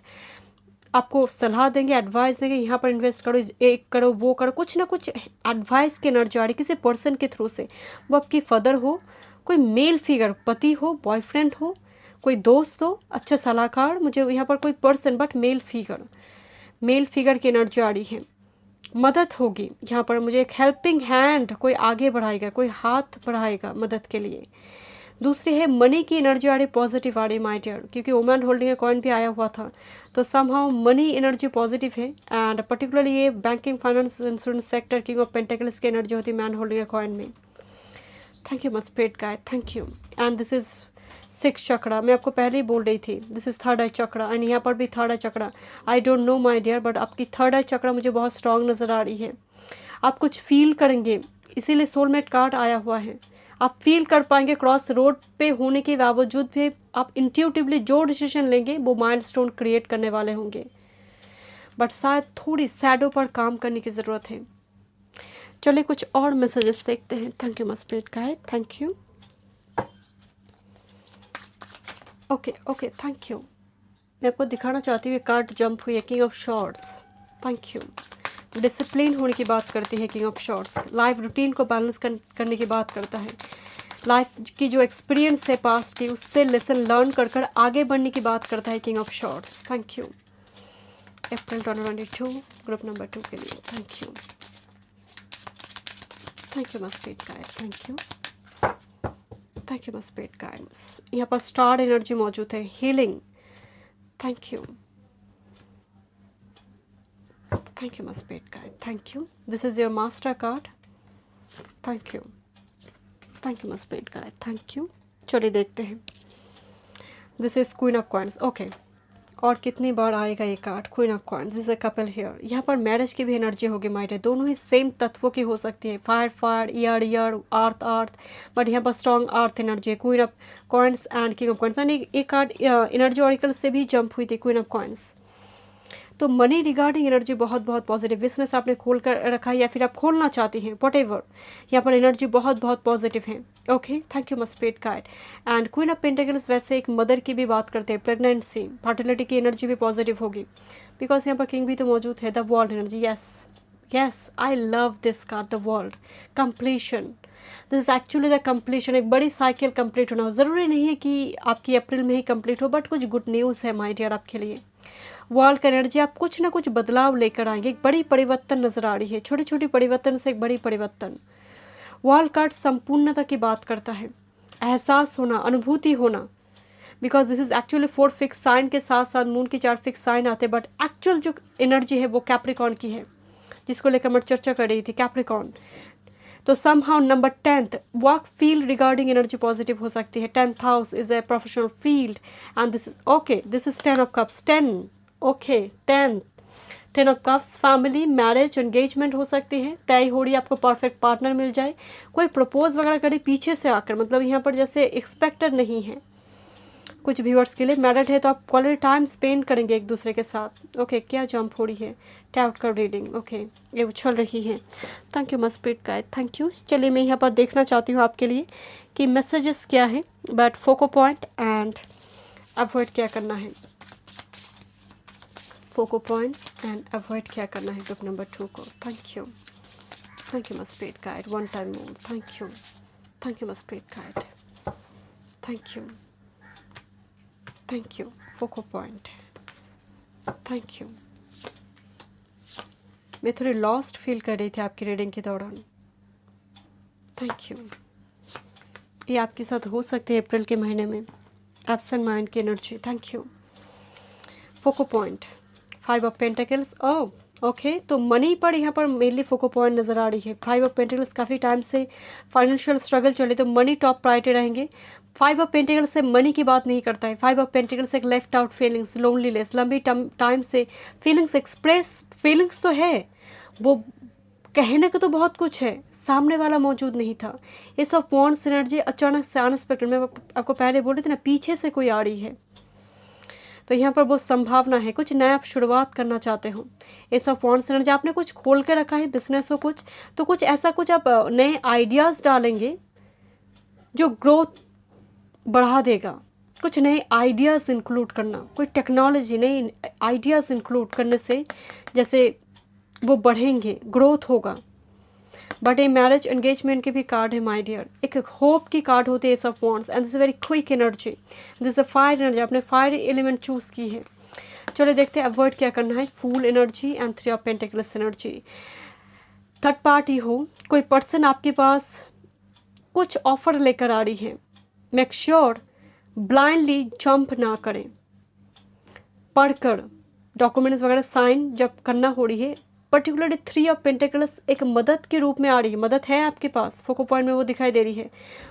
आपको सलाह देंगे, एडवाइस देंगे, यहाँ पर इन्वेस्ट करो, एक करो, वो करो, कुछ ना कुछ एडवाइस की एनर्जी आ रही है किसी पर्सन के थ्रू से। वो आपकी फादर हो, कोई मेल फिगर, पति हो, बॉयफ्रेंड हो, कोई दोस्त हो, अच्छा सलाहकार, मुझे यहाँ पर कोई पर्सन बट मेल फिगर की एनर्जी आ रही है। मदद होगी यहाँ पर, मुझे एक हेल्पिंग हैंड कोई आगे बढ़ाएगा, कोई हाथ बढ़ाएगा मदद के लिए। दूसरी है मनी की एनर्जी आ रही, पॉजिटिव आ रही माय डियर, क्योंकि वुमन होल्डिंग ए कॉइन भी आया हुआ था, तो समहाउ मनी एनर्जी पॉजिटिव है। एंड पर्टिकुलरली ये banking, finance, insurance sector, king of pentacles की एनर्जी होती है मैन होल्डिंग ए कॉइन में। Thank you my spirit guide, thank you. And this is 6 चक्रा, मैं आपको पहले ही बोल रही थी, this is third eye chakra. And यहाँ पर भी third eye chakra, I don't know my dear, but आपकी थर्ड आई चक्रा मुझे बहुत स्ट्रांग नज़र आ रही है। आप कुछ फील करेंगे, इसीलिए सोलमेट कार्ड आया हुआ है। आप फील कर पाएंगे, क्रॉस रोड पे होने के बावजूद भी आप इंट्यूटिवली जो डिसीजन लेंगे वो माइलस्टोन क्रिएट करने वाले होंगे, बट शायद थोड़ी शैडो पर काम करने की ज़रूरत है। चलिए कुछ और मैसेजेस देखते हैं। Thank you my spirit guide, thank you. Okay, thank you. मैं आपको दिखाना चाहती हूँ कार्ड जंप हुई है, king of swords. Thank you. Discipline होने की बात करती है king of shorts, life routine को बैलेंस करने की बात करता है, लाइफ की जो एक्सपीरियंस है पास्ट की उससे लेसन लर्न कर आगे बढ़ने की बात करता है king of swords. Thank you. April 2022 group number 2 के लिए। Thank you, thank you my spirit guide, thank you, thank you my spirit guide. यहाँ पर स्टार एनर्जी मौजूद है, healing, thank you, thank you my spirit guide, thank you. This is your master card, thank you, thank you my spirit guide, thank you. चलिए देखते हैं, this is queen of coins, okay. और कितनी बार आएगा ये card, queen of coins, this is a couple here. यहाँ पर मैरिज की भी एनर्जी होगी माइट है, दोनों ही सेम तत्वों की हो सकती है, fire fire, year year, earth earth, but यहाँ पर स्ट्रॉन्ग अर्थ एनर्जी है, queen of coins and king of coins. यानी ये कार्ड एनर्जी ऑरिकल से भी जंप हुई थी, क्वीन ऑफ कॉइन्स। तो मनी रिगार्डिंग एनर्जी बहुत बहुत पॉजिटिव, बिजनेस आपने खोल कर रखा है या फिर आप खोलना चाहती हैं, वट एवर, यहाँ पर एनर्जी बहुत बहुत पॉजिटिव है, okay. Thank you my spirit guide. And queen of pentacles वैसे एक मदर की भी बात करते हैं, प्रेगनेंसी, फर्टिलिटी की एनर्जी भी पॉजिटिव होगी, बिकॉज यहाँ पर किंग भी तो मौजूद है, the world energy, yes yes, I love this card, the world, completion, this is actually the completion. एक बड़ी साइकिल कंप्लीट होना हो, ज़रूरी नहीं है कि आपकी अप्रैल में ही कंप्लीट हो, बट कुछ गुड न्यूज़ है माय डियर आपके लिए। वर्ल्ड का एनर्जी, आप कुछ ना कुछ बदलाव लेकर आएंगे, एक बड़ी परिवर्तन नजर आ रही है, छोटी छोटी परिवर्तन से एक बड़ी परिवर्तन। वर्ल्ड कार्ड संपूर्णता की बात करता है, एहसास होना, अनुभूति होना, because this is actually 4 fix sign के साथ साथ मून की 4 फिक्स साइन आते हैं, बट एक्चुअल जो एनर्जी है वो कैप्रिकॉन की है, जिसको लेकर मैं चर्चा कर रही थी, कैप्रिकॉन। तो somehow number 10th work field regarding energy positive हो सकती है, 10th house is a professional field and this is okay, this is 10 of cups, 10, okay, 10 of cups, family, marriage, engagement हो सकती है, तय हो रही है, आपको परफेक्ट पार्टनर मिल जाए, कोई प्रपोज वगैरह करे पीछे से आकर, मतलब यहाँ पर जैसे एक्सपेक्टेड नहीं है। कुछ व्यूअर्स के लिए मैरिड है तो आप क्वालिटी टाइम स्पेंड करेंगे एक दूसरे के साथ, ओके। क्या जंप हो रही है, टैट का रीडिंग, ओके, ये उछल रही है, thank you my spirit guide, thank you. चलिए मैं यहाँ पर देखना चाहती हूँ आपके लिए कि मैसेजेस क्या है, बट फोको पॉइंट एंड अवॉइड क्या करना है, फोको पॉइंट एंड अवॉइड क्या करना है ग्रुप नंबर 2 को। Thank you my spirit guide, one time more, thank you my spirit guide, thank you focus point, thank you. मैं थोड़ी लॉस्ट फील कर रही थी आपकी रीडिंग के दौरान, थैंक यू। ये आपके साथ हो सकती है अप्रैल के महीने में, एब्सेंट माइंड की energy, thank you. Focus point, 5 of pentacles, okay. तो मनी पर यहाँ पर मेनली फोको पॉइंट नज़र आ रही है, 5 ऑफ पेंटिकल्स, काफ़ी टाइम से फाइनेंशियल स्ट्रगल चले तो मनी टॉप प्रायोरिटी रहेंगे। 5 ऑफ पेंटिकल्स से मनी की बात नहीं करता है, 5 ऑफ पेंटिकल्स एक लेफ्ट आउट फीलिंग्स, लोनलीनेस, लंबी टाइम से फीलिंग्स एक्सप्रेस, फीलिंग्स तो है, वो कहने को तो बहुत कुछ है, सामने वाला मौजूद नहीं था। ये सब पॉइंट्स एनर्जी अचानक से अनएक्सपेक्टेड, मैं आपको पहले बोल रही थी ना, पीछे से कोई आ रही है, तो यहाँ पर बहुत संभावना है, कुछ नया आप शुरुआत करना चाहते हो। ये सब फॉन्ट्स एनर्जी, आपने कुछ खोल के रखा है बिजनेस हो कुछ, तो कुछ ऐसा कुछ आप नए आइडियाज़ डालेंगे जो ग्रोथ बढ़ा देगा, कुछ नए आइडियाज़ इंक्लूड करना, कोई टेक्नोलॉजी, नई आइडियाज़ इंक्लूड करने से जैसे वो बढ़ेंगे, ग्रोथ होगा। बट ये मैरिज एंगेजमेंट के भी कार्ड है माय डियर, एक होप की कार्ड होती है, सब wands and this very quick energy, this a fire energy, आपने फायर एलिमेंट चूज़ की है। चलो देखते हैं अवॉइड क्या करना है, fool energy and 3 of pentacles energy. Third party हो, कोई पर्सन आपके पास कुछ ऑफर लेकर आ रही है, मेक श्योर ब्लाइंडली जंप ना करें, पढ़कर डॉक्यूमेंट्स वगैरह साइन जब करना हो रही है। पर्टिकुलरली 3 ऑफ पेंटिकल्स एक मदद के रूप में आ रही है, मदद है आपके पास, फोको पॉइंट में वो दिखाई दे रही है,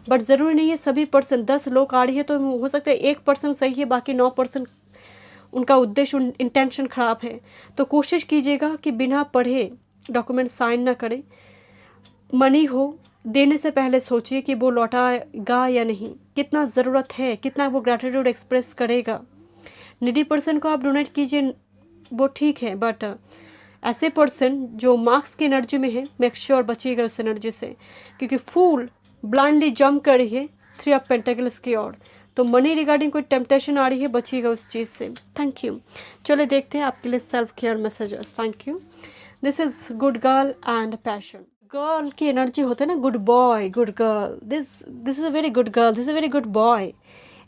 बट ज़रूरी नहीं है सभी पर्सन, 10 लोग आ रही है तो हो सकता है 1 पर्सन सही है, बाकी 9 पर्सन उनका उद्देश्य, इंटेंशन ख़राब है। तो कोशिश कीजिएगा कि बिना पढ़े डॉक्यूमेंट साइन ना करें। मनी हो, देने से पहले सोचिए कि वो लौटाएगा या नहीं, कितना ज़रूरत है, कितना वो ग्रैटिट्यूड एक्सप्रेस करेगा। नीडी पर्सन को आप डोनेट कीजिए, वो ठीक है, बट ऐसे पर्सन जो मार्क्स की एनर्जी में है, मेक श्योर बचिएगा उस एनर्जी से, क्योंकि फूल ब्लाइंडली जंप कर रही है 3 ऑफ पेंटिकल्स की ओर, तो मनी रिगार्डिंग कोई टेम्पटेशन आ रही है, बचिएगा उस चीज़ से। Thank you. चलिए देखते हैं आपके लिए self care messages, thank you. This is good girl and passion, girl की एनर्जी होता है ना, good boy, good girl, this is a very good girl, this is a very good boy.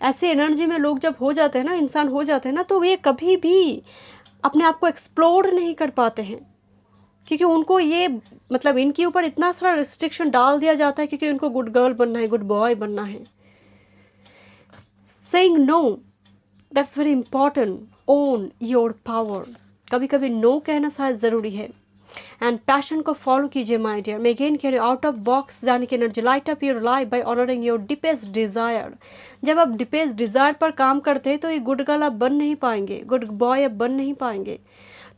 ऐसे एनर्जी में लोग जब हो जाते हैं ना, इंसान हो जाते हैं ना, तो ये कभी भी अपने आप को एक्सप्लोर नहीं कर पाते हैं, क्योंकि उनको ये मतलब इनके ऊपर इतना सारा रिस्ट्रिक्शन डाल दिया जाता है, क्योंकि उनको गुड गर्ल बनना है, गुड बॉय बनना है। Saying no, that's very important. Own your power. कभी कभी नो कहना शायद ज़रूरी है। एंड पैशन को फॉलो कीजिए माय डियर। मैं अगेन कह रही हूँ, आउट ऑफ बॉक्स जाने की energy. Light up your life by honouring your deepest desire. जब आप डीपेस्ट डिज़ायर पर काम करते हैं तो ये गुड गर्ल आप बन नहीं पाएंगे, गुड बॉय आप बन नहीं पाएंगे।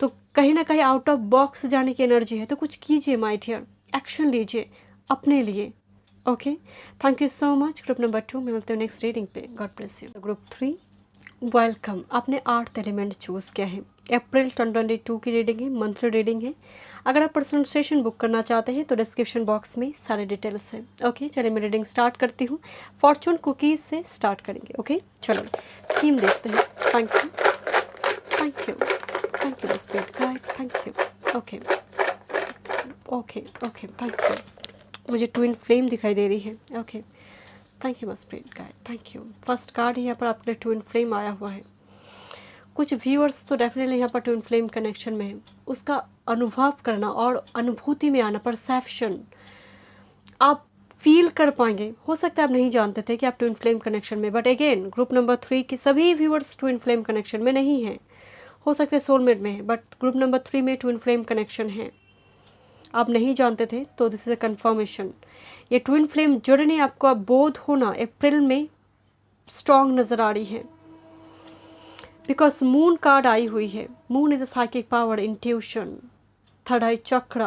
तो कहीं ना कहीं आउट ऑफ बॉक्स जाने की एनर्जी है, तो कुछ कीजिए माय डियर, एक्शन लीजिए अपने लिए। Okay, thank you so much. Group number 2 में मिलते हैं नेक्स्ट रीडिंग पे। God bless you. Group 3, welcome. आपने 8th एलिमेंट चूज़ किया है। अप्रैल 2022 की रीडिंग है, मंथली रीडिंग है। अगर आप पर्सनल सेशन बुक करना चाहते हैं तो डिस्क्रिप्शन बॉक्स में सारे डिटेल्स है। ओके, चलिए मैं रीडिंग स्टार्ट करती हूँ। फॉर्चून कुकीज़ से स्टार्ट करेंगे। ओके, चलो थीम देखते हैं। Thank you, thank you, thank you spirit guide, thank you. Okay okay okay, thank you. मुझे ट्विन फ्लेम दिखाई दे रही है। Okay, thank you spirit guide, thank you. First card यहाँ पर आपके ट्विन फ्लेम आया हुआ है। कुछ व्यूअर्स तो डेफिनेटली यहाँ पर ट्विन फ्लेम कनेक्शन में है, उसका अनुभव करना और अनुभूति में आना, परसेप्शन आप फील कर पाएंगे। हो सकता है आप नहीं जानते थे कि आप ट्विन फ्लेम कनेक्शन में, बट अगेन ग्रुप नंबर 3 की सभी व्यूअर्स ट्विन फ्लेम कनेक्शन में नहीं हैं। हो सकता है सोलमेट में है, बट ग्रुप नंबर 3 में ट्विन फ्लेम कनेक्शन है। आप नहीं जानते थे तो दिस इज़ अ कन्फर्मेशन। ये ट्विन फ्लेम जर्नी आपको अब बोध होना अप्रैल में स्ट्रॉन्ग नज़र आ रही है, बिकॉज मून कार्ड आई हुई है। Moon is a psychic power, intuition, third eye chakra.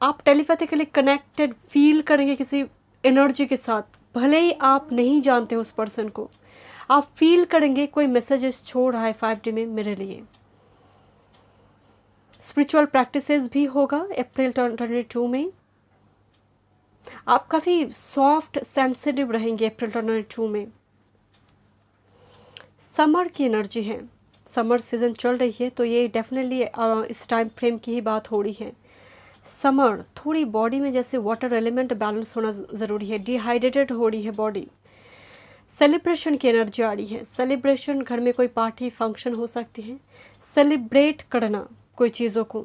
आप टेलीपैथिकली कनेक्टेड फील करेंगे किसी एनर्जी के साथ, भले ही आप नहीं जानते उस पर्सन को। आप फील करेंगे कोई मैसेजेस छोड़ रहा है 5D में मेरे लिए। स्पिरिचुअल प्रैक्टिसेस भी होगा अप्रैल 2022 में। आप काफ़ी सॉफ्ट सेंसिटिव रहेंगे अप्रैल 2022 में। समर की एनर्जी है, समर सीज़न चल रही है, तो ये डेफिनेटली इस टाइम फ्रेम की ही बात हो रही है। समर, थोड़ी बॉडी में जैसे वाटर एलिमेंट बैलेंस होना ज़रूरी है। डिहाइड्रेटेड हो रही है बॉडी। सेलिब्रेशन की एनर्जी आ रही है। सेलिब्रेशन, घर में कोई पार्टी फंक्शन हो सकती है। सेलिब्रेट करना कोई चीज़ों को,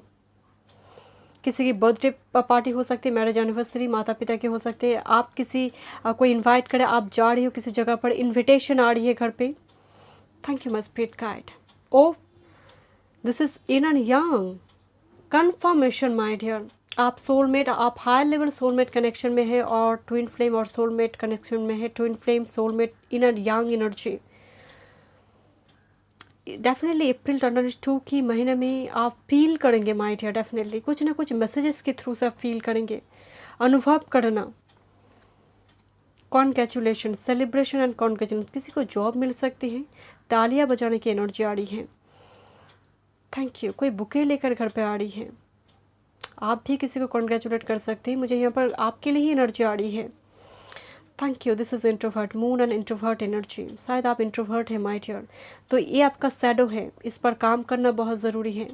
किसी की बर्थडे पार्टी हो सकती है, मैरिज एनिवर्सरी, माता पिता के हो सकते हैं। आप किसी कोई इनवाइट करे, आप जा रही हो किसी जगह पर, इनविटेशन आ रही है घर पे। Thank you my spirit guide. Oh, this is yin and yang confirmation my dear. आप सोलमेट, आप हायर लेवल सोलमेट कनेक्शन में है, और ट्विन फ्लेम और सोलमेट कनेक्शन में है। Twin flame, soulmate, yin and yang energy. Definitely April 2022 की महीने में आप फील करेंगे माय डियर। डेफिनेटली कुछ ना कुछ मैसेजेस के थ्रू से आप फील करेंगे, अनुभव करना। Congratulation, celebration and congratulation. किसी को जॉब मिल सकती है, तालियां बजाने की एनर्जी आ रही है। Thank you. कोई बुके लेकर घर पे आ रही है, आप भी किसी को कॉन्ग्रेचुलेट कर सकते हैं। मुझे यहाँ पर आपके लिए ही एनर्जी आ रही है। Thank you. This is introvert, moon and introvert energy. शायद आप इंट्रोवर्ट हैं माय डियर, तो ये आपका शैडो है, इस पर काम करना बहुत ज़रूरी है।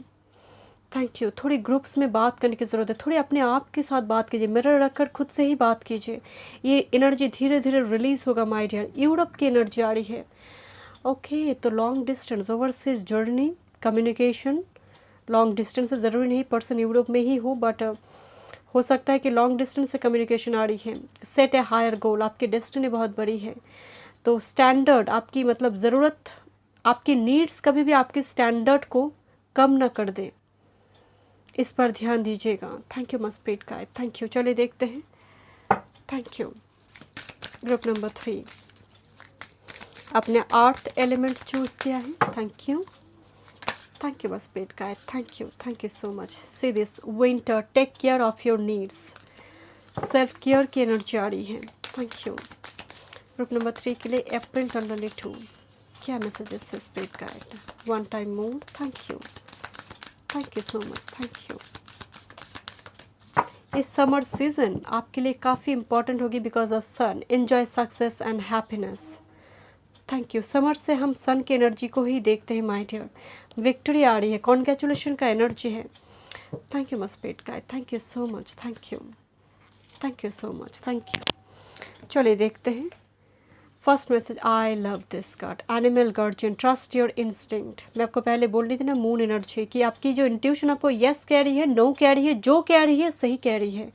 Thank you. थोड़ी ग्रुप्स में बात करने की ज़रूरत है, थोड़ी अपने आप के साथ बात कीजिए, मिरर रखकर खुद से ही बात कीजिए। ये एनर्जी धीरे धीरे रिलीज़ होगा माय डियर। यूरोप की एनर्जी आ रही है। ओके, तो long distance, overseas journey, communication. Long distance से ज़रूरी नहीं पर्सन यूरोप में ही हो, बट हो सकता है कि लॉन्ग डिस्टेंस से कम्युनिकेशन आ रही है। सेट ए हायर गोल, आपकी डेस्टिनी बहुत बड़ी है, तो स्टैंडर्ड आपकी मतलब ज़रूरत, आपकी नीड्स कभी भी आपके स्टैंडर्ड को कम ना कर दे, इस पर ध्यान दीजिएगा। थैंक यू मस्प्रीट का, थैंक यू। चलिए देखते हैं। Thank you. ग्रुप नंबर 3, आपने 8th एलिमेंट चूज़ किया है। थैंक यू, थैंक यू मस्प्रीट का, thank you so much. See this winter, take care of your needs. Self care की एनर्जी आ रही है। Thank you. ग्रुप नंबर 3 के लिए अप्रैल 2022 क्या मैसेजेस है spirit guide? One time more. Thank you so much, thank you. इस summer season आपके लिए काफ़ी इंपॉर्टेंट होगी because of sun. Enjoy success and happiness. Thank you. Summer से हम सन की एनर्जी को ही देखते हैं माय डियर। विक्ट्री आ रही है, कॉन्ग्रेचुलेशन का एनर्जी है। Thank you my spirit guide, thank you so much, thank you so much, thank you. चलिए देखते हैं first message, I love this card, animal guardian, trust your instinct. मैं आपको पहले बोल रही थी ना, मून एनर्जी, कि आपकी जो इंट्यूशन आपको यस कह रही है, नो कह रही है, जो कह रही है सही कह रही है।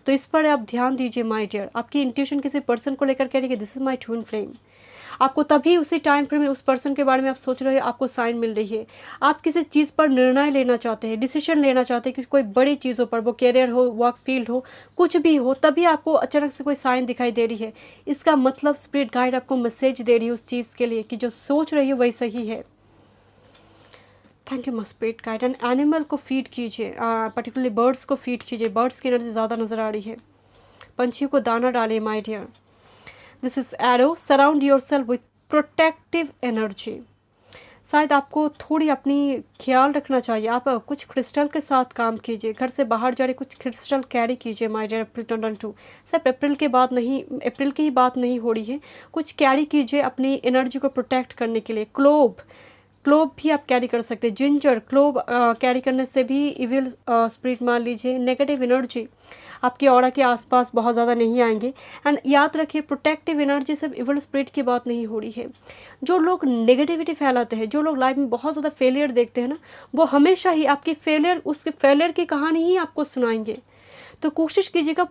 तो इस पर आप ध्यान दीजिए माय डियर। आपकी इंट्यूशन किसी पर्सन को लेकर कह रही है this is my twin flame. आपको तभी उसी टाइम फ्रेम में उस पर्सन के बारे में आप सोच रहे हो, आपको साइन मिल रही है। आप किसी चीज़ पर निर्णय लेना चाहते हैं, डिसीजन लेना चाहते हैं कि कोई बड़ी चीज़ों पर, वो कैरियर हो, वर्क फील्ड हो, कुछ भी हो, तभी आपको अचानक से कोई साइन दिखाई दे रही है। इसका मतलब स्पिरिट गाइड आपको मैसेज दे रही है उस चीज़ के लिए कि जो सोच रही है वही सही है। Thank you spirit guide. And animal को फीड कीजिए, पर्टिकुलरली बर्ड्स को फीड कीजिए। बर्ड्स की एनर्जी ज़्यादा नज़र आ रही है। पंछी को दाना डालिए my dear. This is arrow, surround yourself with protective energy. शायद आपको थोड़ी अपनी ख्याल रखना चाहिए। आप कुछ क्रिस्टल के साथ काम कीजिए। घर से बाहर जा रहे कुछ क्रिस्टल कैरी कीजिए माय डियर। अप्रैल 2022, सिर्फ अप्रैल के बाद नहीं, अप्रैल की ही बात नहीं हो रही है, कुछ कैरी कीजिए अपनी एनर्जी को प्रोटेक्ट करने के लिए। क्लोव भी आप कैरी कर सकते हैं। जिंजर, क्लोव कैरी करने से भी इविल स्पिरिट, मान लीजिए नेगेटिव एनर्जी, आपके ऑरा के आसपास बहुत ज़्यादा नहीं आएंगे। एंड याद रखिए, प्रोटेक्टिव एनर्जी सिर्फ इविल स्पिरिट की बात नहीं हो रही है। जो लोग नेगेटिविटी फैलाते हैं, जो लोग लाइफ में बहुत ज़्यादा फेलियर देखते हैं ना, वो हमेशा ही आपकी उसके फेलियर की कहानी ही आपको सुनाएंगे। तो कोशिश कीजिएगा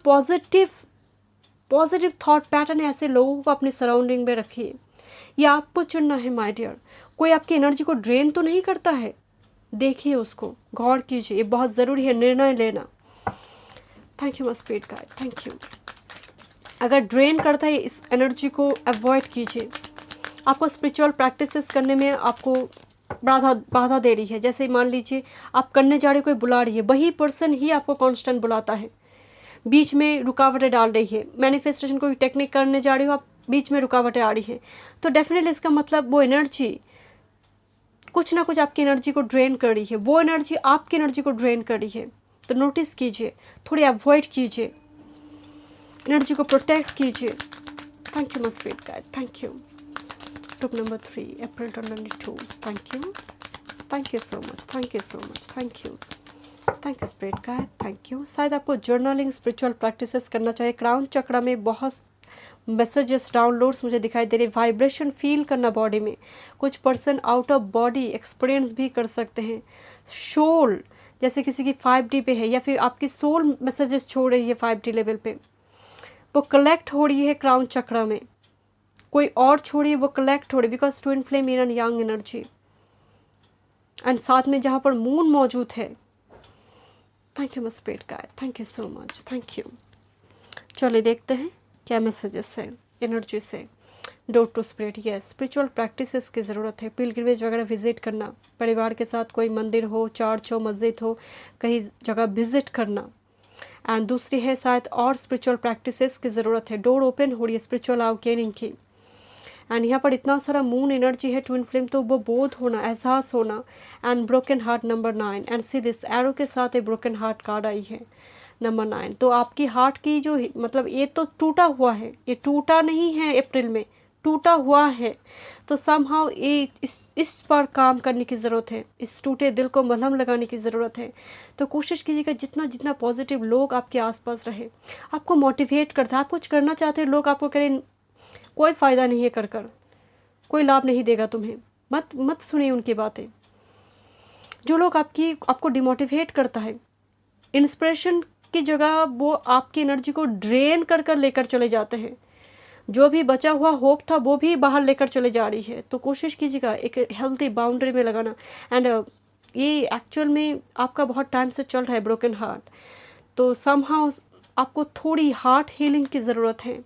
पॉजिटिव थॉट पैटर्न ऐसे लोगों को अपनी सराउंडिंग में रखिए। ये आपको चुनना है माय डियर। कोई आपकी एनर्जी को ड्रेन तो नहीं करता है, देखिए उसको, गौर कीजिए। ये बहुत ज़रूरी है निर्णय लेना। Thank you spirit guide, thank you. अगर ड्रेन करता है, इस एनर्जी को अवॉइड कीजिए। आपको स्पिरिचुअल प्रैक्टिसेस करने में आपको बाधा दे रही है। जैसे मान लीजिए आप करने जा रहे, कोई बुला रही है, वही पर्सन ही आपको कांस्टेंट बुलाता है, बीच में रुकावटें डाल रही है। मैनिफेस्टेशन कोई टेक्निक करने जा रही हो, आप बीच में रुकावटें आ रही हैं, तो डेफिनेटली इसका मतलब वो एनर्जी कुछ ना कुछ आपकी एनर्जी को ड्रेन कर रही है। वो एनर्जी आपकी एनर्जी को ड्रेन कर रही है। तो नोटिस कीजिए, थोड़ी अवॉइड कीजिए, एनर्जी को प्रोटेक्ट कीजिए। Thank you spirit guide, thank you. Group number 3, April 2022, thank you so much, thank you so much, thank you spirit guide, thank you. शायद आपको जर्नलिंग, स्पिरिचुअल प्रैक्टिसेस करना चाहिए। क्राउन चक्र में बहुत मैसेजेस, डाउनलोड्स मुझे दिखाई दे रहे। वाइब्रेशन फील करना बॉडी में। कुछ person out of body experience भी कर सकते हैं। सोल, जैसे किसी की 5D पे है, या फिर आपकी सोल मैसेजेस छोड़ रही है 5D लेवल पे, वो कलेक्ट हो रही है क्राउन चक्र में। कोई और छोड़िए, वो कलेक्ट हो रही, because twin flame yin and yang energy. And साथ में जहाँ पर मून मौजूद है। Thank you spirit guide, thank you so much, thank you. चलिए देखते हैं क्या मैसेजेस है एनर्जी से। Door to spirit, yes, spiritual practices की ज़रूरत है। पिलग्रिमेज वगैरह विजिट करना, परिवार के साथ कोई मंदिर हो, चर्च हो, मस्जिद हो, कहीं जगह विजिट करना। एंड दूसरी है शायद और स्पिरिचुअल प्रैक्टिसेस की ज़रूरत है। डोर ओपन हो रही है स्पिरिचुअल अवेकनिंग की। एंड यहाँ पर इतना सारा मून एनर्जी है, ट्विन फ्लेम, तो वो बोध होना, एहसास होना। And broken heart number 9। And see this arrow के साथ एक ब्रोकन हार्ट कार्ड आई है नंबर 9। तो आपकी हार्ट की जो, मतलब ये तो टूटा हुआ है, ये टूटा नहीं है अप्रैल में, टूटा हुआ है। तो समहाउ ये इस पर काम करने की ज़रूरत है। इस टूटे दिल को मलहम लगाने की ज़रूरत है। तो कोशिश कीजिएगा जितना पॉजिटिव लोग आपके आसपास रहे, आपको मोटिवेट करता है। आप कुछ करना चाहते हैं, लोग आपको करें कोई फ़ायदा नहीं है, कर कोई लाभ नहीं देगा तुम्हें, मत सुनिए उनकी बातें। जो लोग आपको डिमोटिवेट करता है, इंस्पिरेशन की जगह वो आपकी एनर्जी को ड्रेन कर लेकर चले जाते हैं। जो भी बचा हुआ होप था वो भी बाहर लेकर चले जा रही है। तो कोशिश कीजिएगा एक हेल्थी बाउंड्री में लगाना। एंड ये एक्चुअल में आपका बहुत टाइम से चल रहा है ब्रोकन हार्ट, तो समहाउ आपको थोड़ी हार्ट हीलिंग की ज़रूरत है,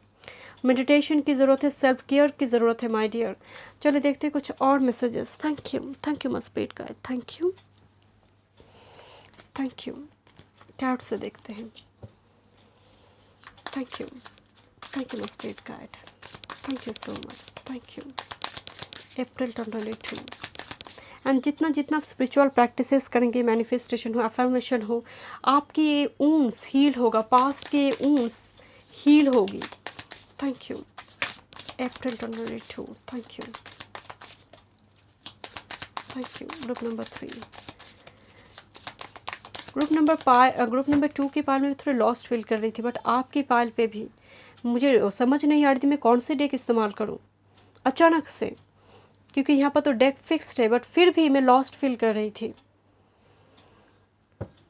मेडिटेशन की ज़रूरत है, सेल्फ केयर की ज़रूरत है माय डियर। चलिए देखते हैं कुछ और messages. Thank you my spirit guide, thank you. टैट से देखते हैं। Thank you my spirit guide, thank you so much, thank you. April 2022। And जितना आप स्पिरिचुअल प्रैक्टिसेस करेंगे, मैनिफेस्टेशन हो, अफर्मेशन हो, आपकी ये ऊंस हील होगा, पास्ट की ऊंस हील होगी। Thank you. April 2022, thank you. Group number 3। Group number 2 की पाइल में थोड़ी लॉस्ट फील कर रही थी, बट आपकी पाइल पे भी मुझे समझ नहीं आ रही थी मैं कौन से डेक इस्तेमाल करूं। अचानक से, क्योंकि यहाँ पर तो डेक फिक्स्ड है, बट फिर भी मैं लॉस्ट फील कर रही थी।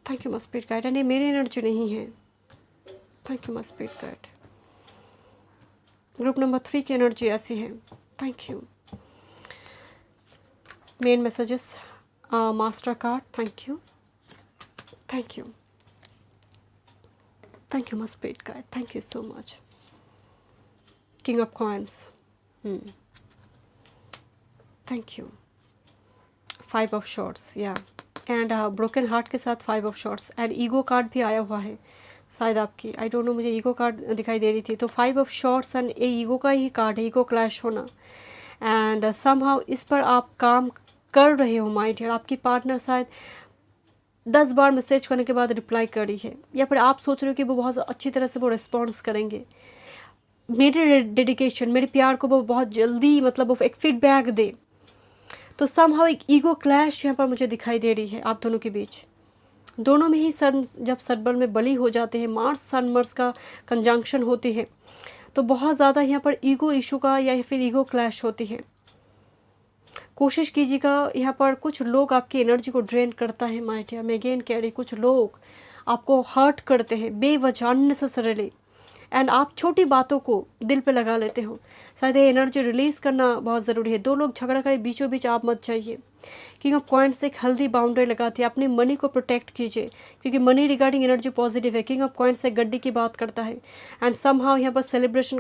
Thank you my spirit guide. And ये मेरी एनर्जी नहीं है। Thank you my spirit guide. Group number 3 की एनर्जी ऐसी है। Thank you. Main messages, master card, thank you, thank you, thank you my spirit guide, thank you so much. King of coins, thank you. 5 of shorts, या and broken heart के साथ 5 of shorts and ego card भी आया हुआ है शायद आपकी, आई don't know, मुझे ईगो कार्ड दिखाई दे रही थी। तो 5 ऑफ शॉर्ट्स एंड ये ईगो का ही कार्ड है, ईगो क्लैश होना। एंड समहाउ इस पर आप काम कर रहे हो माय डियर। आपकी पार्टनर शायद 10 बार मैसेज करने के बाद रिप्लाई कर रही है, या फिर आप सोच रहे हो कि वो बहुत अच्छी तरह से वो रिस्पॉन्स करेंगे, मेरे डेडिकेशन, मेरे प्यार को वो बहुत जल्दी मतलब वो एक फीडबैक दे। तो समहाउ एक ईगो क्लैश यहाँ पर मुझे दिखाई दे रही है आप दोनों के बीच। दोनों में ही सन जब सटबल में बली हो जाते हैं, मार्स सन मर्स का कंजंक्शन होती है, तो बहुत ज़्यादा यहाँ पर ईगो इशू का या फिर ईगो क्लैश होती है। कोशिश कीजिएगा, यहाँ पर कुछ लोग आपकी एनर्जी को ड्रेन करता है माय डियर। मैं अगेन कह रही, कुछ लोग आपको हर्ट करते हैं बेवजह, अननेसेसरीली, एंड आप छोटी बातों को दिल पे लगा लेते हो। शायद ये एनर्जी रिलीज़ करना बहुत ज़रूरी है। 2 लोग झगड़ा करें, बीचों बीच आप मत जाइए। किंग ऑफ कॉइन्स एक हेल्दी बाउंड्री लगाती है। अपनी मनी को प्रोटेक्ट कीजिए, क्योंकि मनी रिगार्डिंग एनर्जी पॉजिटिव है। किंग ऑफ कॉइन्स एक गड्डी की बात करता है एंड समहाउ यहाँ पर सेलिब्रेशन,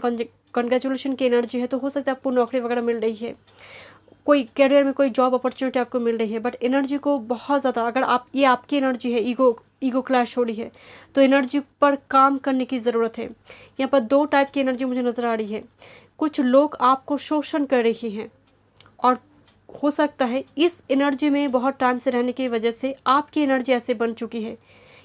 कंग्रेचुलेशन की एनर्जी है। तो हो सकता है आपको नौकरी वगैरह मिल रही है, कोई करियर में कोई जॉब अपॉर्चुनिटी आपको मिल रही है, बट एनर्जी को बहुत ज़्यादा, अगर आप ये आपकी एनर्जी है, ईगो क्लैश हो रही है, तो एनर्जी पर काम करने की ज़रूरत है। यहाँ पर 2 टाइप की एनर्जी मुझे नज़र आ रही है। कुछ लोग आपको शोषण कर रही हैं, और हो सकता है इस एनर्जी में बहुत टाइम से रहने की वजह से आपकी एनर्जी ऐसे बन चुकी है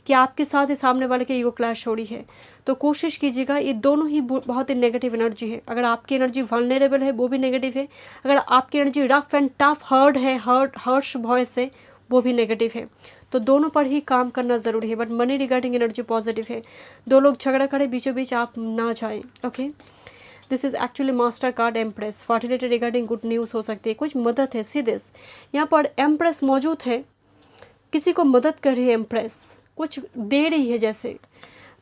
कि आपके साथ ही सामने वाले के ईगो क्लैश हो रही है। तो कोशिश कीजिएगा, ये दोनों ही बहुत ही नेगेटिव एनर्जी है। अगर आपकी एनर्जी वल्नरेबल है वो भी नेगेटिव है, अगर आपकी energy rough and tough heard है, हर्ष वॉइस है, वो भी नेगेटिव है। तो दोनों पर ही काम करना ज़रूरी है। But money regarding energy positive है। 2 लोग झगड़ा करें, बीचों बीच आप ना जाएं। Okay, this is actually master card empress. Fertility regarding good news हो सकती है, कुछ मदद है। सी दिस, यहाँ पर एम्प्रेस मौजूद है, किसी को मदद कर रही है एम्प्रेस, कुछ दे रही है जैसे।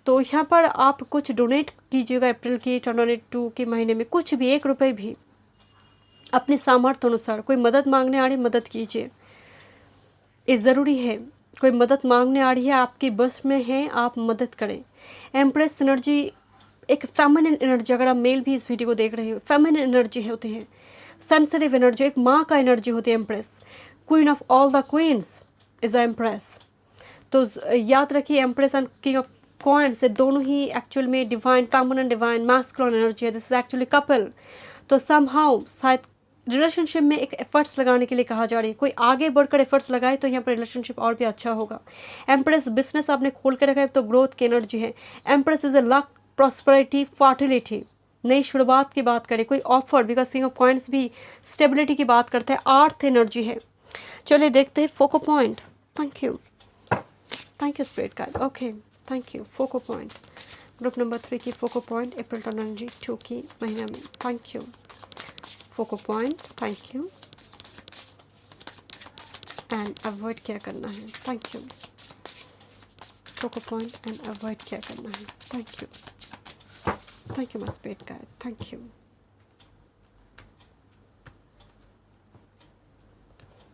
तो यहाँ पर आप कुछ डोनेट कीजिएगा अप्रैल की 2022 के महीने में, कुछ भी, 1 रुपये भी अपने सामर्थ्य अनुसार। कोई मदद मांगने आ रही, मदद कीजिए, ये ज़रूरी है। कोई मदद मांगने आ रही है, आपकी बस में है, आप मदद करें। एम्प्रेस एनर्जी एक फेमिनिन एनर्जी, अगर आप मेल भी इस वीडियो को देख रहे हो, फेमिनिन एनर्जी है, होती है। सेंसिटिव एनर्जी, एक माँ का एनर्जी होती है empress. Queen of all the queens is a empress. तो याद रखिए, empress and king of coins से दोनों ही एक्चुअल में divine, feminine divine masculine energy है। This is actually couple. तो समहाउ शायद रिलेशनशिप में एक एफर्ट्स लगाने के लिए कहा जा रही है, कोई आगे बढ़कर एफर्ट्स लगाए तो यहाँ पर रिलेशनशिप और भी अच्छा होगा। एम्प्रेस बिजनेस आपने खोल के रखा है तो ग्रोथ की एनर्जी है। Empress is a luck, prosperity, fertility, नई शुरुआत की बात करें, कोई offer, because king of coins भी स्टेबिलिटी की बात करते हैं, अर्थ एनर्जी है। चलिए देखते हैं focus point. Thank you, thank you spirit guide. Okay, thank you. Focus point, group number 3 की फोको पॉइंट अप्रैल 2022 की महीना में। Thank you focus point, thank you. And avoid क्या करना है, thank you focus point. And avoid क्या करना है, thank you, thank you my spirit guide, thank you.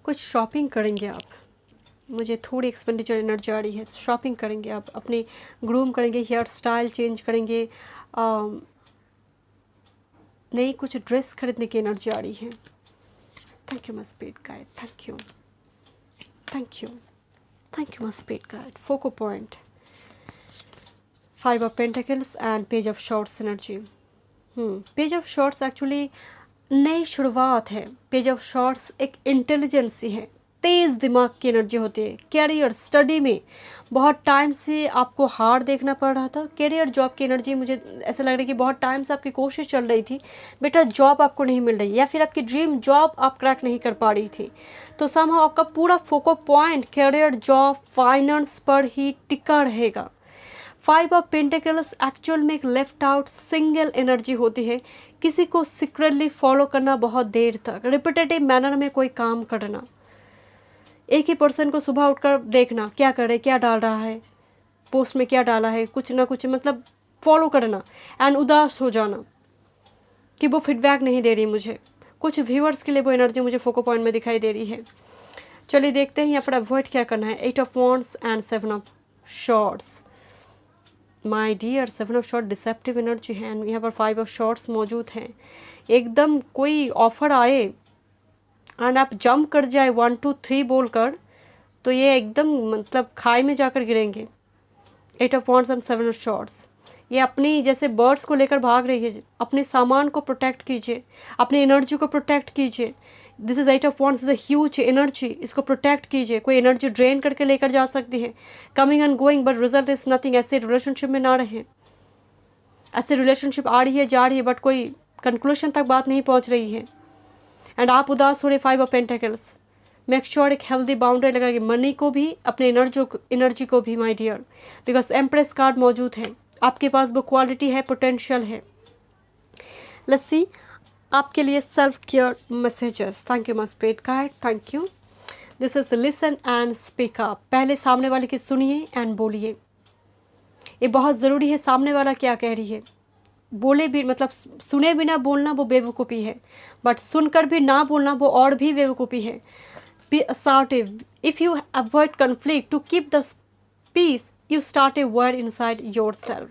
कुछ शॉपिंग करेंगे आप, मुझे थोड़ी एक्सपेंडिचर एनर्जी आ रही है। शॉपिंग करेंगे आप, अपने ग्रूम करेंगे, हेयर स्टाइल चेंज करेंगे, नई कुछ ड्रेस खरीदने की एनर्जी आ रही है। Thank you my spirit guide, thank you, thank you, thank you my spirit guide. फोको point, 5 of pentacles and page of swords energy. Page of shorts actually नई शुरुआत है। पेज ऑफ शॉर्ट्स एक intelligence सी है, तेज़ दिमाग की एनर्जी होती है। कैरियर, स्टडी में बहुत टाइम से आपको हार देखना पड़ रहा था। कैरियर, जॉब की एनर्जी, मुझे ऐसा लग रहा है कि बहुत टाइम से आपकी कोशिश चल रही थी, बेटा जॉब आपको नहीं मिल रही, या फिर आपकी ड्रीम जॉब आप क्रैक नहीं कर पा रही थी। तो समहाउ आपका पूरा फोको पॉइंट कैरियर, जॉब, फाइनेंस पर ही टिका रहेगा। फाइव ऑफ पेंटिकल्स एक्चुअल में एक लेफ्ट आउट सिंगल एनर्जी होती है, किसी को सीक्रेटली फॉलो करना बहुत देर तक, रिपीटेटिव मैनर में कोई काम करना, एक ही पर्सन को सुबह उठकर देखना क्या करे, क्या डाल रहा है, पोस्ट में क्या डाला है, कुछ ना कुछ मतलब फॉलो करना, एंड उदास हो जाना कि वो फीडबैक नहीं दे रही मुझे। कुछ व्यूअर्स के लिए वो एनर्जी मुझे फोको पॉइंट में दिखाई दे रही है। चलिए देखते हैं यहाँ पर अवॉइड क्या करना है। 8 of wands and 7 of swords. My dear, 7 of swords deceptive energy है एंड यहाँ पर 5 ऑफ शॉर्ट्स मौजूद हैं। एकदम कोई ऑफर आए एंड आप जंप कर जाए 1 2 3 बोलकर, तो ये एकदम मतलब खाई में जाकर गिरेंगे। 8 of wands and 7 of shorts, ये अपनी जैसे बर्ड्स को लेकर भाग रही है। अपने सामान को प्रोटेक्ट कीजिए, अपनी एनर्जी को प्रोटेक्ट कीजिए। This is 8 of wands, is a huge energy, इसको प्रोटेक्ट कीजिए। कोई एनर्जी ड्रेन करके लेकर जा सकती है, coming and going but result is nothing. ऐसे रिलेशनशिप में ना रहे, ऐसे रिलेशनशिप आ रही है जा रही है बट कोई कंक्लूजन तक बात नहीं पहुंच रही है एंड आप उदास हो रहे। 5 ऑफ पेंटिकल्स, मेक श्योर एक हेल्दी बाउंड्री लगाइए, मनी को भी अपने एनर्जी को भी my dear, because empress card मौजूद है। आपके पास वो क्वालिटी है, पोटेंशियल है। लेट्स सी आपके लिए self care messages. Thank you my spirit guide, thank you. This is listen and speak up. पहले सामने वाले की सुनिए एंड बोलिए, ये बहुत ज़रूरी है। सामने वाला क्या कह रही है, बोले भी मतलब सुने बिना बोलना वो बेवकूफ़ी है, बट सुनकर भी ना बोलना वो और भी बेवकूफ़ी है। Be assertive, if you avoid conflict to keep the peace you start a war inside yourself.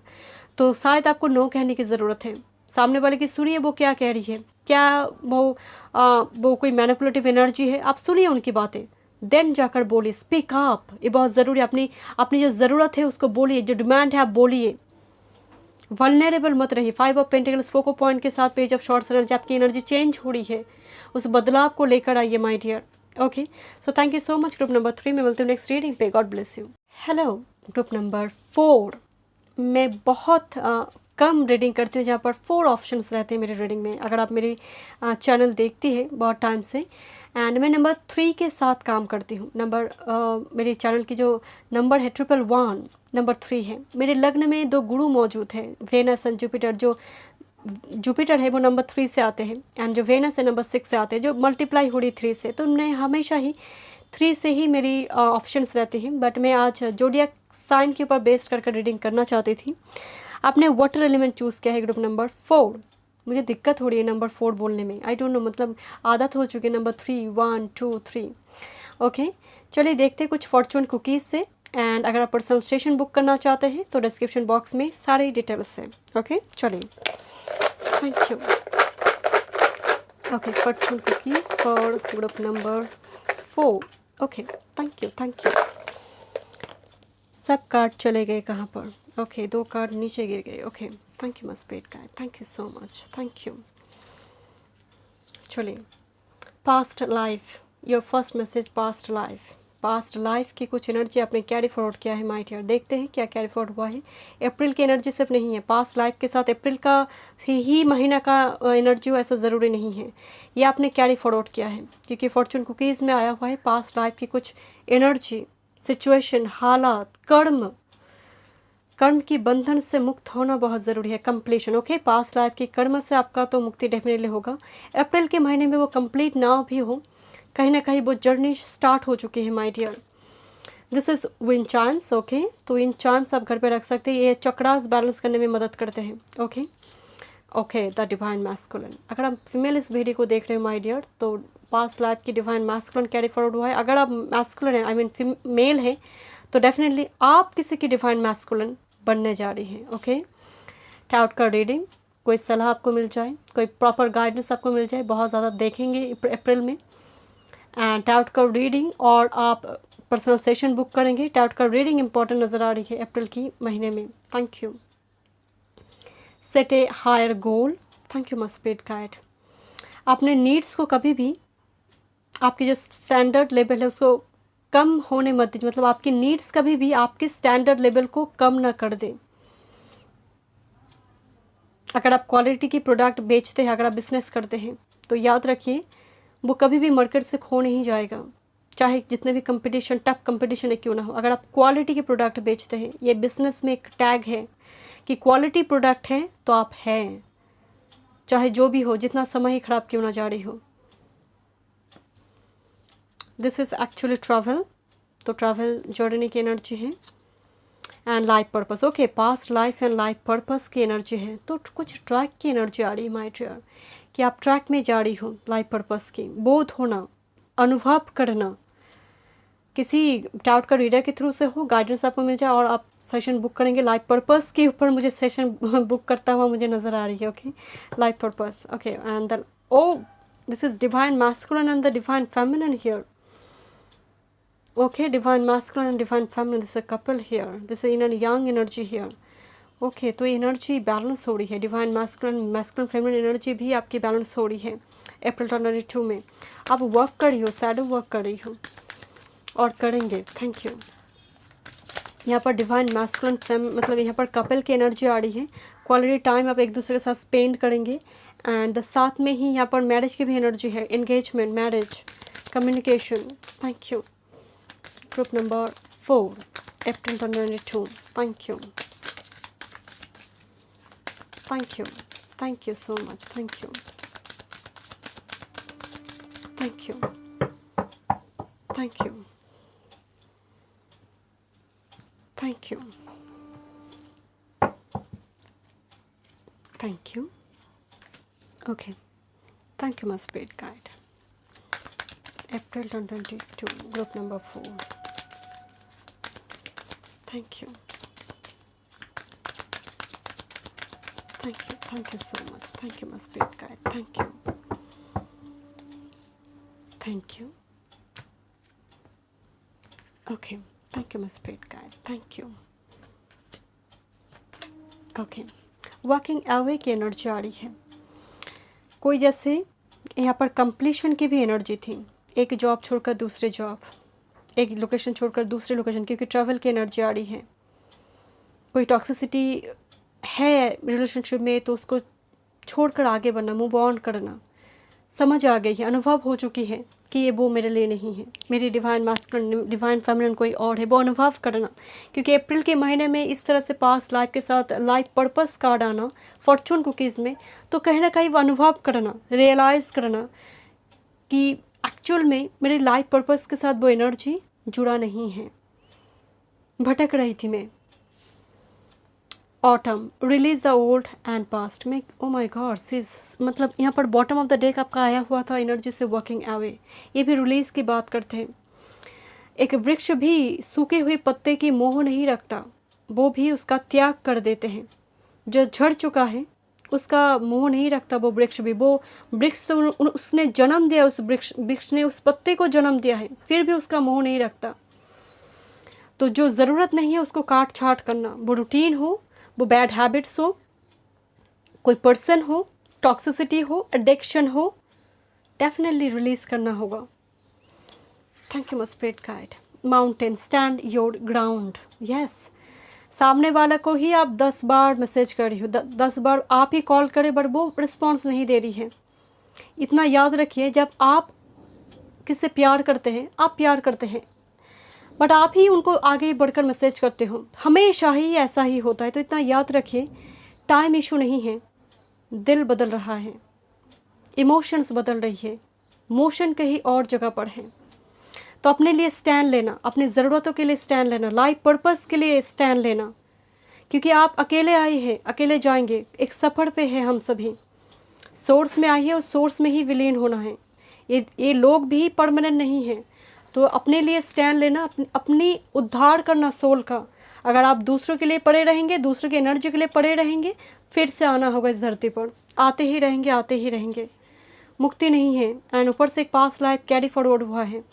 तो शायद आपको नो कहने की ज़रूरत है। सामने वाले की सुनिए वो क्या कह रही है, क्या वो कोई मैनिपुलेटिव एनर्जी है, आप सुनिए उनकी बातें, देन जाकर बोलिए। स्पीक अप, ये बहुत ज़रूरी है। अपनी जो ज़रूरत है उसको बोलिए, जो डिमांड है आप बोलिए। वल्नरेबल मत रहिए। 5 ऑफ पेंटिकल्स फोको पॉइंट के साथ पेज ऑफ शॉर्ट्स एनर्जी, आपकी एनर्जी चेंज हो रही है, उस बदलाव को लेकर आइए my dear. Okay, so thank you so much. Group number 3 में मिलते हैं नेक्स्ट रीडिंग पे। God bless you. Hello group number 4। मैं बहुत कम रीडिंग करती हूँ जहाँ पर 4 ऑप्शंस रहते हैं मेरी रीडिंग में। अगर आप मेरी चैनल देखती है बहुत टाइम से, एंड मैं नंबर 3 के साथ काम करती हूँ। मेरी चैनल की जो नंबर है 111, नंबर 3 है। मेरे लग्न में 2 गुरु मौजूद हैं, वेनस एंड जुपिटर। जो जुपिटर है वो नंबर 3 से आते हैं एंड जो वेनस है नंबर 6 से आते हैं, जो मल्टीप्लाई हो रही 3 से। तो मैं हमेशा ही 3 से ही मेरी ऑप्शंस रहती हैं, बट मैं आज जोडियक साइन के ऊपर बेस्ड करके रीडिंग करना चाहती थी। आपने वाटर एलिमेंट चूज़ किया है ग्रुप नंबर 4। मुझे दिक्कत हो रही है नंबर 4 बोलने में, आई डोंट नो, मतलब आदत हो चुकी है। नंबर 3, 1 2 3। ओके, चलिए देखते हैं कुछ फॉर्चून कुकीज़ से। एंड अगर आप पर्सनल सेशन बुक करना चाहते हैं तो डिस्क्रिप्शन बॉक्स में सारी डिटेल्स हैं। ओके, चलिए, thank you. Okay, Fortune cookies for group number 4। Okay, thank you. सब कार्ड चले गए कहाँ पर? ओके, 2 कार्ड नीचे गिर गए। Okay, thank you my spirit guide, thank you so much, thank you. चलिए, past life, your first message past life. Past life की कुछ एनर्जी आपने कैरी फॉरवर्ड किया है माय डियर। देखते हैं क्या कैरी फॉरवर्ड हुआ है। अप्रैल की एनर्जी सिर्फ नहीं है, पास्ट लाइफ के साथ अप्रैल का ही महीना का एनर्जी हो ऐसा ज़रूरी नहीं है। ये आपने कैरी फॉरवर्ड किया है क्योंकि फॉर्चून कुकीज़ में आया हुआ है पास्ट लाइफ की कुछ एनर्जी, सिचुएशन, हालात, कर्म की बंधन से मुक्त होना बहुत ज़रूरी है। कंप्लीशन, ओके, पास्ट लाइफ की कर्म से आपका तो मुक्ति डेफिनेटली होगा। अप्रैल के महीने में वो कंप्लीट ना भी हो, कहीं ना कहीं वो जर्नी स्टार्ट हो चुकी है my dear. This is wind chimes. Okay, तो विंड चाइम्स आप घर पे रख सकते हैं, ये चक्रास बैलेंस करने में मदद करते हैं। Okay, the divine masculine. अगर आप फीमेल इस वीडियो को देख रहे हो माय डियर, तो पास्ट लाइफ की डिवाइन मैस्कुलिन कैरी फॉरवर्ड हुआ है। अगर आप मैस्कुलिन है, आई मीन मेल है, तो डेफिनेटली आप किसी की डिवाइन मैस्कुलिन बनने जा रही हैं। ओके, टाउट का रीडिंग, कोई सलाह आपको मिल जाए, कोई प्रॉपर गाइडेंस आपको मिल जाए, बहुत ज़्यादा देखेंगे अप्रैल में। एंड टाउट का रीडिंग, और आप पर्सनल सेशन बुक करेंगे। टाउट का रीडिंग इंपॉर्टेंट नज़र आ रही है अप्रैल की महीने में। Thank you. Set a higher goal. Thank you my spirit guide. अपने नीड्स को कभी भी, आपकी जो स्टैंडर्ड लेवल है उसको कम होने मत दीजिए। मतलब आपकी नीड्स कभी भी आपके स्टैंडर्ड लेवल को कम ना कर दें। अगर आप क्वालिटी की प्रोडक्ट बेचते हैं, अगर आप बिजनेस करते हैं, तो याद रखिए वो कभी भी मार्केट से खो नहीं जाएगा। चाहे जितने भी कंपटीशन, टफ कंपटीशन है क्यों ना हो, अगर आप क्वालिटी के प्रोडक्ट बेचते हैं, ये बिजनेस में एक टैग है कि क्वालिटी प्रोडक्ट है तो आप हैं, चाहे जो भी हो, जितना समय ही खराब क्यों ना जा रही हो। दिस इज़ एक्चुअली ट्रैवल, तो ट्रैवल जर्नी की एनर्जी है। And life purpose, okay, past life and life purpose की एनर्जी है। तो कुछ ट्रैक की एनर्जी आ रही है माय डियर, कि आप ट्रैक में जा रही हो लाइफ पर्पस की, बोध होना, अनुभव करना, किसी टाउट का रीडर के थ्रू से हो, गाइडेंस आपको मिल जाए और आप सेशन बुक करेंगे लाइफ पर्पस के ऊपर। मुझे सेशन बुक करता हुआ मुझे नज़र आ रही है। Okay, life purpose, okay, and the oh this is divine masculine and the divine feminine here. Okay, divine masculine and divine feminine, this is a couple here, this is in a young energy here. Okay, तो energy balance हो रही है, divine masculine feminine energy भी आपकी balance हो रही है अप्रैल 2022 में। आप वर्क कर रही हो, शैडो वर्क कर रही हो और करेंगे। Thank you. यहाँ पर डिवाइन मैस्कुलिन मतलब यहाँ पर कपल की एनर्जी आ रही है, क्वालिटी टाइम आप एक दूसरे के साथ स्पेंड करेंगे। एंड साथ में ही यहाँ पर मैरिज की भी एनर्जी है, engagement, marriage, communication. Thank you. Group number 4, April 2022. Thank you. Thank you. Thank you so much. Thank you. Thank you. Thank you. Thank you. Thank you. Okay. Thank you, my spirit guide. April 2022, group number 4. Thank you. Thank you. Thank you so much. Thank you, my spirit guide. Thank you. Thank you. Okay. Thank you, my spirit guide. Thank you. Okay. Walking away की energy आ रही है। कोई जैसे यहाँ पर completion की भी एनर्जी थी, एक जॉब छोड़कर दूसरे जॉब, एक लोकेशन छोड़कर दूसरे लोकेशन, क्योंकि ट्रैवल की एनर्जी आ रही है। कोई टॉक्सिसिटी है रिलेशनशिप में तो उसको छोड़कर आगे बढ़ना, मूव ऑन करना, समझ आ गई है, अनुभव हो चुकी है कि ये वो मेरे लिए नहीं है, मेरी डिवाइन मैस्कुलिन डिवाइन फेमिनिन कोई और है, वो अनुभव करना। क्योंकि अप्रैल के महीने में इस तरह से पास्ट लाइफ के साथ लाइफ पर्पस कार्ड आना फॉर्चून कुकीज़ में, तो कहीं ना कहीं वो अनुभव करना, रियलाइज़ करना कि एक्चुअल में मेरे लाइफ पर्पस के साथ वो एनर्जी जुड़ा नहीं है, भटक रही थी मैं। Autumn, release the old and past में, ओ माय गॉड सिस, मतलब यहाँ पर बॉटम ऑफ द डेक आपका आया हुआ था एनर्जी से वर्किंग अवे, ये भी रिलीज़ की बात करते हैं। एक वृक्ष भी सूखे हुए पत्ते की मोह नहीं रखता, वो भी उसका त्याग कर देते हैं। जो झड़ चुका है उसका मोह नहीं रखता वो वृक्ष भी, वो वृक्ष तो उसने जन्म दिया, उस वृक्ष ने उस पत्ते को जन्म दिया है, फिर भी उसका मोह नहीं रखता। तो जो ज़रूरत नहीं है उसको काट छाट करना, वो रूटीन हो, वो बैड हैबिट्स हो, कोई पर्सन हो, टॉक्सिसिटी हो, एडिक्शन हो, डेफिनेटली रिलीज़ करना होगा। Thank you my spirit guide. Mountain, stand your ground. Yes, सामने वाला को ही आप 10 बार मैसेज कर रही हो, 10 बार आप ही कॉल करें बट वो रिस्पॉन्स नहीं दे रही है। इतना याद रखिए, जब आप किससे प्यार करते हैं, आप प्यार करते हैं बट आप ही उनको आगे बढ़कर मैसेज करते हो, हमेशा ही ऐसा ही होता है। तो इतना याद रखिए, टाइम इशू नहीं है, दिल बदल रहा है, इमोशंस बदल रही है, मोशन कहीं और जगह पर है। तो अपने लिए स्टैंड लेना, अपनी ज़रूरतों के लिए स्टैंड लेना, लाइफ पर्पस के लिए स्टैंड लेना, क्योंकि आप अकेले आए हैं, अकेले जाएंगे, एक सफ़र पे है हम सभी। सोर्स में आइए और सोर्स में ही विलीन होना है। ये लोग भी परमानेंट नहीं हैं, तो अपने लिए स्टैंड लेना, अपनी उद्धार करना सोल का। अगर आप दूसरों के लिए पड़े रहेंगे, दूसरों की एनर्जी के लिए पड़े रहेंगे, फिर से आना होगा इस धरती पर, आते ही रहेंगे, आते ही रहेंगे, मुक्ति नहीं है। एंड ऊपर से एक पास्ट लाइफ कैरी फॉरवर्ड हुआ है,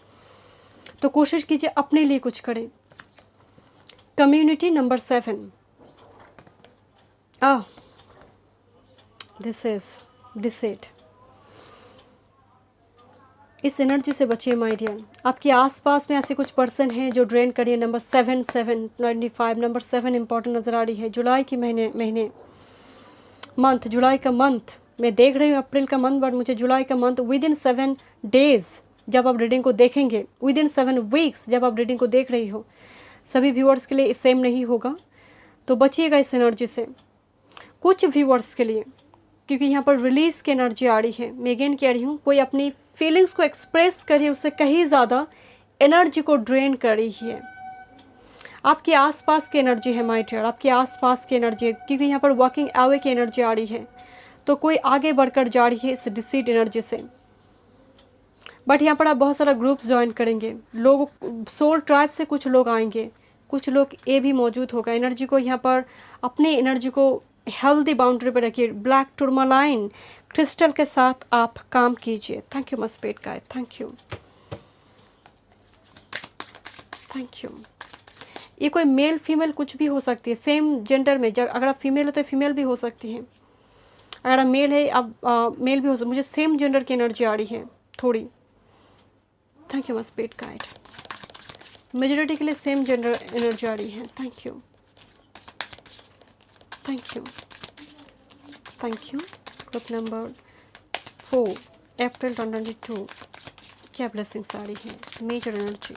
तो कोशिश कीजिए अपने लिए कुछ करें। Community number 7, this is deceit. इस एनर्जी से बचिए माय डियर। आपके आसपास में ऐसे कुछ पर्सन हैं जो ड्रेन करिए। नंबर 7 नंबर 7 इंपॉर्टेंट नज़र आ रही है। जुलाई की महीने मंथ, जुलाई का मंथ मैं देख रही हूँ, अप्रैल का मंथ बट मुझे जुलाई का मंथ विद इन 7 days जब आप रीडिंग को देखेंगे, विद इन 7 वीक्स जब आप रीडिंग को देख रही हो, सभी व्यूअर्स के लिए सेम नहीं होगा, तो बचिएगा इस एनर्जी से। कुछ व्यूअर्स के लिए, क्योंकि यहाँ पर रिलीज़ की एनर्जी आ रही है, मैं अगेन कह रही हूँ, कोई अपनी फीलिंग्स को एक्सप्रेस कर रही है, उससे कहीं ज़्यादा एनर्जी को ड्रेन कर रही है। आपके आसपास की एनर्जी है माय डियर, आपके आसपास की एनर्जी है, क्योंकि यहाँ पर वॉकिंग अवे की एनर्जी आ रही है, तो कोई आगे बढ़कर जा रही है इस डिसीट एनर्जी से। बट यहाँ पर आप बहुत सारा ग्रुप्स ज्वाइन करेंगे, लोग सोल ट्राइब से कुछ लोग आएंगे, कुछ लोग ये भी मौजूद होगा। एनर्जी को यहाँ पर, अपनी एनर्जी को हेल्दी बाउंड्री पर रखिए। ब्लैक टूरमालाइन क्रिस्टल के साथ आप काम कीजिए। Thank you my spirit guide, thank you, thank you. ये कोई मेल फीमेल कुछ भी हो सकती है, सेम जेंडर में। अगर आप फीमेल हो तो फीमेल भी हो सकती है, अगर आप मेल है आप मेल भी हो सकते। मुझे सेम जेंडर की एनर्जी आ रही है थोड़ी। Thank you my spirit guide. Majority के लिए सेम जेंडर एनर्जी आ रही है। Thank you, thank you, thank you. Group number 4 April 2022 क्या ब्लेसिंग्स आ रही है, major energy.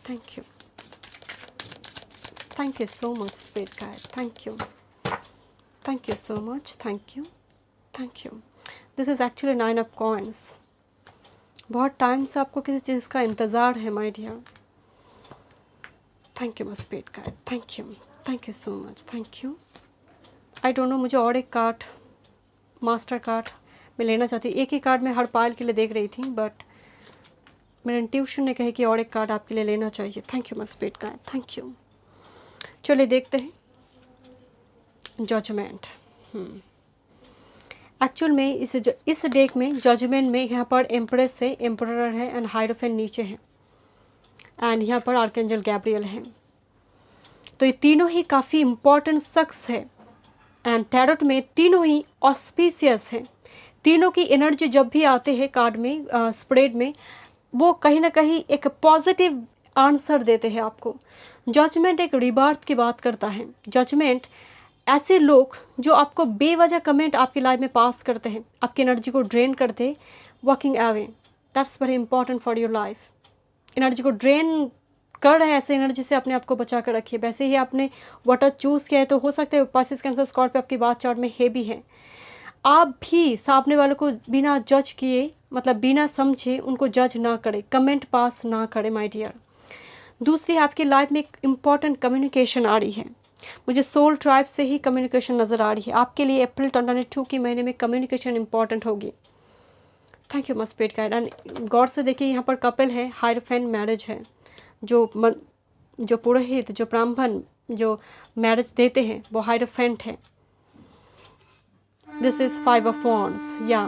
Thank you, thank you so much spirit guide, thank you, thank you so much, thank you, thank you. This is actually 9 of coins. बहुत time से आपको किसी चीज़ का इंतज़ार है my dear. Thank you my spirit guide, thank you, thank you so much, thank you. I don't know, मुझे और एक कार्ड, मास्टर कार्ड मैं लेना चाहती हूँ। एक ही कार्ड मैं हर पायल के लिए देख रही थी, बट मेरे इंट्यूशन ने कहे कि और एक कार्ड आपके लिए लेना चाहिए। Thank you my spirit guide, thank you. चलिए देखते हैं जजमेंट। एक्चुअल में इस डेक में जजमेंट में यहाँ पर एम्प्रेस है, एम्परर है एंड हायरोफेंट नीचे है, एंड यहाँ पर आर्कएंजल गैब्रियल है। तो ये तीनों ही काफ़ी इम्पॉर्टेंट शख्स है, एंड टैरोट में तीनों ही ऑस्पिशियस है। तीनों की एनर्जी जब भी आते हैं कार्ड में, स्प्रेड में, वो कहीं ना कहीं एक पॉजिटिव आंसर देते हैं आपको। जजमेंट एक रिबार्थ की बात करता है। जजमेंट ऐसे लोग जो आपको बेवजह कमेंट आपकी लाइफ में पास करते हैं, आपकी एनर्जी को ड्रेन करते हैं, walking away, that's very important for your life. Energy को ड्रेन कर रहे हैं, ऐसे एनर्जी से अपने आप को बचा कर रखिए। वैसे ही आपने वाटर चूज़ किया है, तो हो सकता है पासिस कैंसर स्कॉर्पियो आपकी बात चार्ट में है भी है। आप भी सामने वालों को बिना जज किए, मतलब बिना समझे उनको जज ना करें, कमेंट पास ना करें माय डियर। दूसरी, आपकी लाइफ में एक इम्पॉर्टेंट कम्युनिकेशन आ रही है। मुझे सोल ट्राइब से ही कम्युनिकेशन नज़र आ रही है। आपके लिए अप्रैल 2022 के महीने में कम्युनिकेशन इंपॉर्टेंट होगी। Thank you my spirit guide. And god से देखिए, यहाँ पर कपल है, हायरोफेंट मैरिज है। जो पुरोहित, जो ब्राह्मण, जो मैरिज देते हैं, वो हायरोफेंट है। दिस इज़ 5 ऑफ वॉन्ड्स, या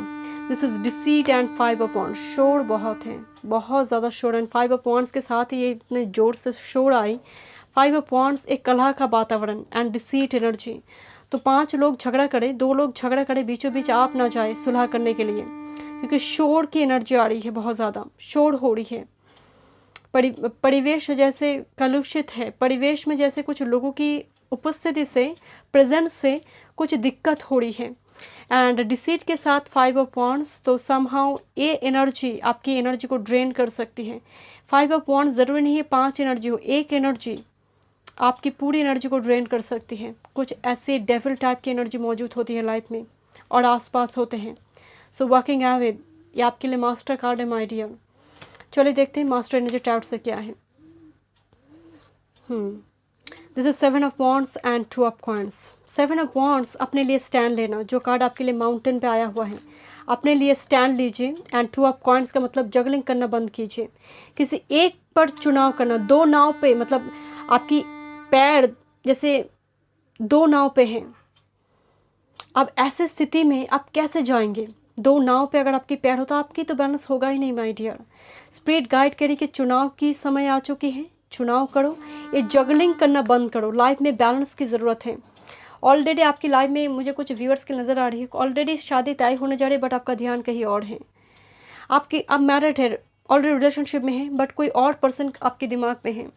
this is deceit and 5 of wands. शोर बहुत है, बहुत ज़्यादा शोर। एंड 5 ऑफ वॉन्ड्स के साथ ही ये इतने जोर से शोर आई। 5 ऑफ वॉन्ड्स एक कलह का वातावरण एंड डिसीट एनर्जी। तो 5 लोग झगड़ा करें, 2 लोग झगड़ा करें, बीचों बीच आप ना जाए सुलह करने के लिए, क्योंकि शोर की एनर्जी आ रही है, बहुत ज़्यादा शोर हो रही है। परिवेश जैसे कलुषित है, परिवेश में जैसे कुछ लोगों की उपस्थिति से, प्रेजेंस से कुछ दिक्कत हो रही है। एंड डिसीट के साथ 5 ऑफ वॉन्ड्स, तो समहाउ ये एनर्जी आपकी एनर्जी को ड्रेन कर सकती है। 5 ऑफ वॉन्ड्स ज़रूरी नहीं है 5 एनर्जी हो, एक एनर्जी आपकी पूरी एनर्जी को ड्रेन कर सकती है। कुछ ऐसे डेविल टाइप की एनर्जी मौजूद होती है लाइफ में और आसपास होते हैं। सो वॉकिंग अवे, ये आपके लिए मास्टर कार्ड है माय डियर। चलिए देखते हैं मास्टर एनर्जी टैरोट से क्या है। This is 7 of wands and 2 of coins. 7 of wands, अपने लिए स्टैंड लेना। जो कार्ड आपके लिए माउंटेन पे आया हुआ है, अपने लिए स्टैंड लीजिए। एंड 2 ऑफ कॉइन्स का मतलब जगलिंग करना बंद कीजिए, किसी एक पर चुनाव करना। 2 नाव पे, मतलब आपकी पैर जैसे 2 नाव पे हैं। अब ऐसे स्थिति में आप कैसे जाएंगे? 2 नाव पे अगर आपकी पैर हो तो आपकी तो बैलेंस होगा ही नहीं माय डियर। स्पिरिट गाइड कह रही कि चुनाव की समय आ चुकी है, चुनाव करो, ये जगलिंग करना बंद करो। लाइफ में बैलेंस की ज़रूरत है। ऑलरेडी आपकी लाइफ में मुझे कुछ व्यूअर्स की नज़र आ रही है, ऑलरेडी शादी तय होने जा रही है, बट आपका ध्यान कहीं और है। आपकी अब मैरिड है, ऑलरेडी रिलेशनशिप में है, बट कोई और पर्सन आपके दिमाग में है,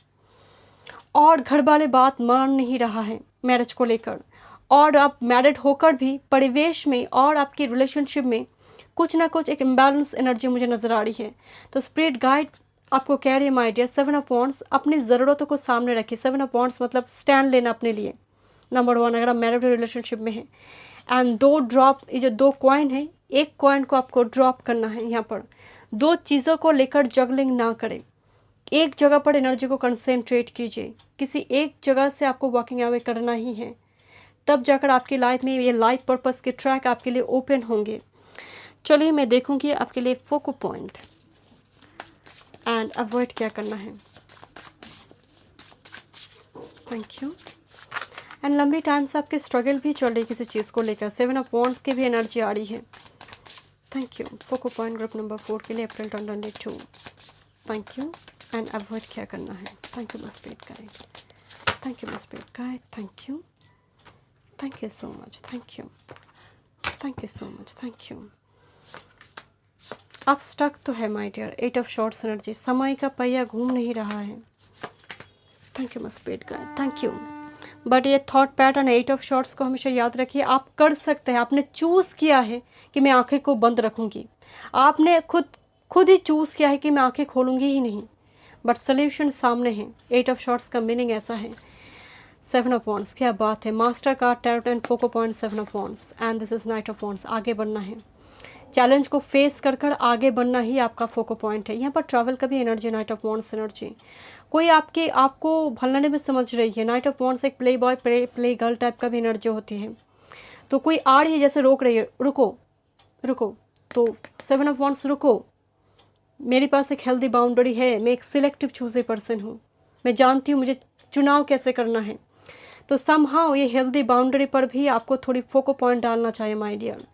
और घर वाले बात मान नहीं रहा है मैरिज को लेकर। और आप मैरिड होकर भी परिवेश में और आपकी रिलेशनशिप में कुछ ना कुछ एक इम्बैलेंस एनर्जी मुझे नज़र आ रही है। तो स्पिरिट गाइड आपको कह रही है माय डियर, 7 ऑफ वांड्स, अपनी ज़रूरतों को सामने रखिए। 7 ऑफ वांड्स मतलब स्टैंड लेना अपने लिए, नंबर 1 अगर आप मैरिड रिलेशनशिप में हैं। एंड 2 ड्रॉप, ये जो 2 कॉइन है, एक कॉइन को आपको ड्रॉप करना है। यहाँ पर 2 चीज़ों को लेकर जगलिंग ना करें, एक जगह पर एनर्जी को कंसेंट्रेट कीजिए। किसी एक जगह से आपको वॉकिंग अवे करना ही है, तब जाकर आपकी लाइफ में ये लाइफ पर्पस के ट्रैक आपके लिए ओपन होंगे। चलिए मैं देखूंगी आपके लिए फोकस पॉइंट एंड अवॉइड क्या करना है। Thank you. एंड लंबी टाइम से आपकी स्ट्रगल भी चल रही किसी चीज़ को लेकर। 7 ऑफ वांड्स की भी एनर्जी आ रही है। Thank you. Focus point group number 4 के लिए April 2022। Thank you. And avoid क्या करना है। Thank you my spirit guide, thank you my spirit guide, thank you, thank you so much, thank you, thank you so much, thank you. आप stuck तो है my dear. 8 of swords energy, समय का पहिया घूम नहीं रहा है। Thank you my spirit guide, thank you. But ये थॉट पैटर्न 8 ऑफ शॉर्ट्स को हमेशा याद रखिए, आप कर सकते हैं। आपने चूज़ किया है कि मैं आंखें को बंद रखूँगी, आपने खुद ही चूज़ किया है कि मैं आंखें खोलूँगी ही नहीं, बट सोल्यूशन सामने है। 8 ऑफ शॉर्ट्स का मीनिंग ऐसा है। 7 ऑफ वांड्स, क्या बात है। Master card, tarot and focus point 7 of wands and this is night of wands. आगे बढ़ना है, चैलेंज को फेस कर कर आगे बढ़ना ही आपका फोकस पॉइंट है। यहाँ पर ट्रैवल का भी energy, night of wands energy. कोई आपको भलने में समझ रही है। नाइट ऑफ वांड्स एक play boy play girl type का भी एनर्जी होती है। तो कोई आ रही है जैसे रोक रही है, रुको रुको। तो 7 ऑफ वांड्स, रुको, मेरे पास एक हेल्दी बाउंड्री है, मैं एक सिलेक्टिव चूजी पर्सन हूँ, मैं जानती हूँ मुझे चुनाव कैसे करना है। तो समहाउ ये हेल्दी बाउंड्री पर भी आपको थोड़ी फोकस पॉइंट डालना चाहिए my dear.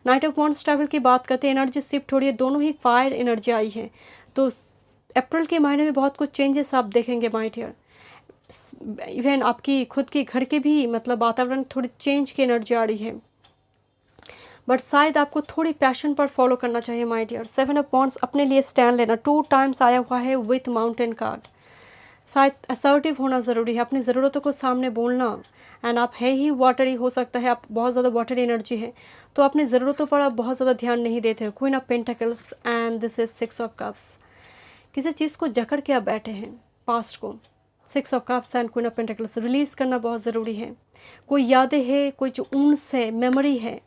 Knight of wands travel की बात करते हैं, एनर्जी शिफ्ट हो रही है, दोनों ही फायर एनर्जी आई है। तो अप्रैल के महीने में बहुत कुछ चेंजेस आप देखेंगे माय डियर। इवन आपकी खुद के घर के भी मतलब वातावरण थोड़ी चेंज की एनर्जी आ रही है, बट शायद आपको थोड़ी पैशन पर फॉलो करना चाहिए माय डियर। 7 ऑफ वांड्स, अपने लिए स्टैंड लेना। 2 टाइम्स आया हुआ है विथ माउंटेन कार्ड। शायद असर्टिव होना ज़रूरी है, अपनी ज़रूरतों को सामने बोलना। एंड आप है ही वाटरी, हो सकता है आप बहुत ज़्यादा वाटरी एनर्जी है, तो अपनी ज़रूरतों पर आप बहुत ज़्यादा ध्यान नहीं देते हो। Queen of pentacles and this is 6 of cups. किसी चीज़ को जकड़ के आप बैठे हैं, पास्ट को। 6 of cups and queen of pentacles, release करना बहुत ज़रूरी है। कोई यादें है, कोई जो ऊंस है, मेमोरी है।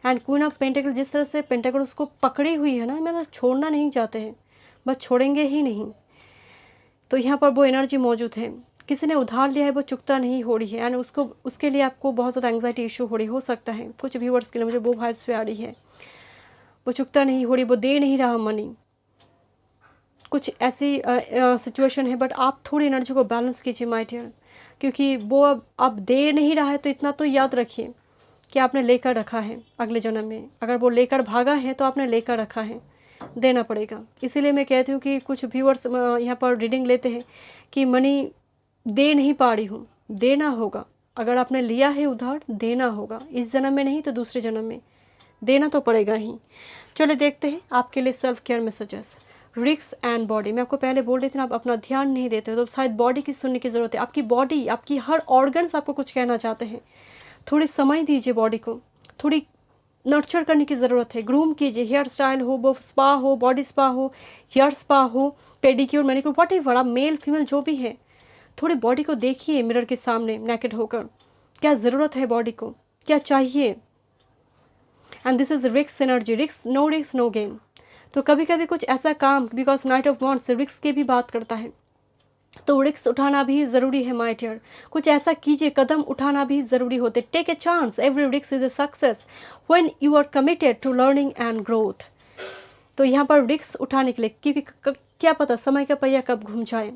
एंड क्वीन ऑफ पेंटिकल, जिस तरह से पेंटिकल उसको पकड़ी हुई है ना, मतलब छोड़ना नहीं चाहते हैं, बस छोड़ेंगे ही नहीं। तो यहाँ पर वो एनर्जी मौजूद है। किसी ने उधार लिया है, वो चुकता नहीं हो रही है, एंड उसके लिए आपको बहुत ज़्यादा एंग्जाइटी इशू हो रही हो सकता है। कुछ व्यूअर्स के लिए मुझे वो वाइब्स पे आ रही है, वो चुकता नहीं हो रही, वो दे नहीं रहा मनी, कुछ ऐसी सिचुएशन है। बट आप थोड़ी एनर्जी को बैलेंस कीजिए माय डियर, क्योंकि वो अब दे नहीं रहा है। तो इतना तो याद रखिए कि आपने लेकर रखा है अगले जन्म में। अगर वो लेकर भागा है तो आपने लेकर रखा है, देना पड़ेगा। इसीलिए मैं कहती हूँ कि कुछ व्यूअर्स यहाँ पर रीडिंग लेते हैं कि मनी दे नहीं पा रही हूँ, देना होगा। अगर आपने लिया है उधार, देना होगा, इस जन्म में नहीं तो दूसरे जन्म में देना तो पड़ेगा ही। चलो देखते हैं आपके लिए सेल्फ केयर मैसेजेस। रिक्स एंड बॉडी, मैं आपको पहले बोल रही थी ना, आप अपना ध्यान नहीं देते हो, तो शायद बॉडी की सुनने की ज़रूरत है। आपकी बॉडी, आपकी हर ऑर्गन्स आपको कुछ कहना चाहते हैं। थोड़ी समय दीजिए बॉडी को, थोड़ी नर्चर करने की ज़रूरत है। ग्रूम कीजिए, हेयर स्टाइल हो, वो स्पा हो, बॉडी स्पा हो, हेयर स्पा हो, पेडिक्योर, मैनिक्योर, व्हाटएवर, आप मेल फीमेल जो भी है, थोड़ी बॉडी को देखिए मिरर के सामने नेकेड होकर, क्या ज़रूरत है बॉडी को, क्या चाहिए। एंड दिस इज़ रिक्स एनर्जी। रिक्स नो गेन। तो कभी कभी कुछ ऐसा काम, बिकॉज नाइट ऑफ वांड्स रिक्स की भी बात करता है, तो रिक्स उठाना भी ज़रूरी है माय डियर। कुछ ऐसा कीजिए, कदम उठाना भी ज़रूरी होते। टेक ए चांस, एवरी रिक्स is a success when you are committed to learning and growth. तो यहाँ पर रिक्स उठाने के लिए, क्योंकि क्या पता समय का पहिया कब घूम जाए।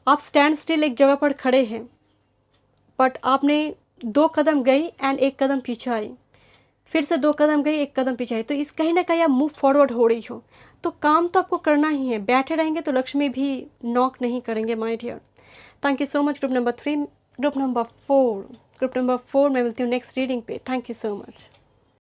आप स्टैंड स्टिल एक जगह पर खड़े हैं, बट आपने 2 कदम गई एंड 1 कदम पीछे आई, फिर से 2 कदम गई, 1 कदम पीछे आई। तो इस कहीं ना कहीं आप मूव फॉरवर्ड हो रही हो, तो काम तो आपको करना ही है। बैठे रहेंगे तो लक्ष्मी भी नॉक नहीं करेंगे my dear. Thank you so much. Group number 3, group number 4 मैं मिलती हूँ नेक्स्ट रीडिंग पे। Thank you so much.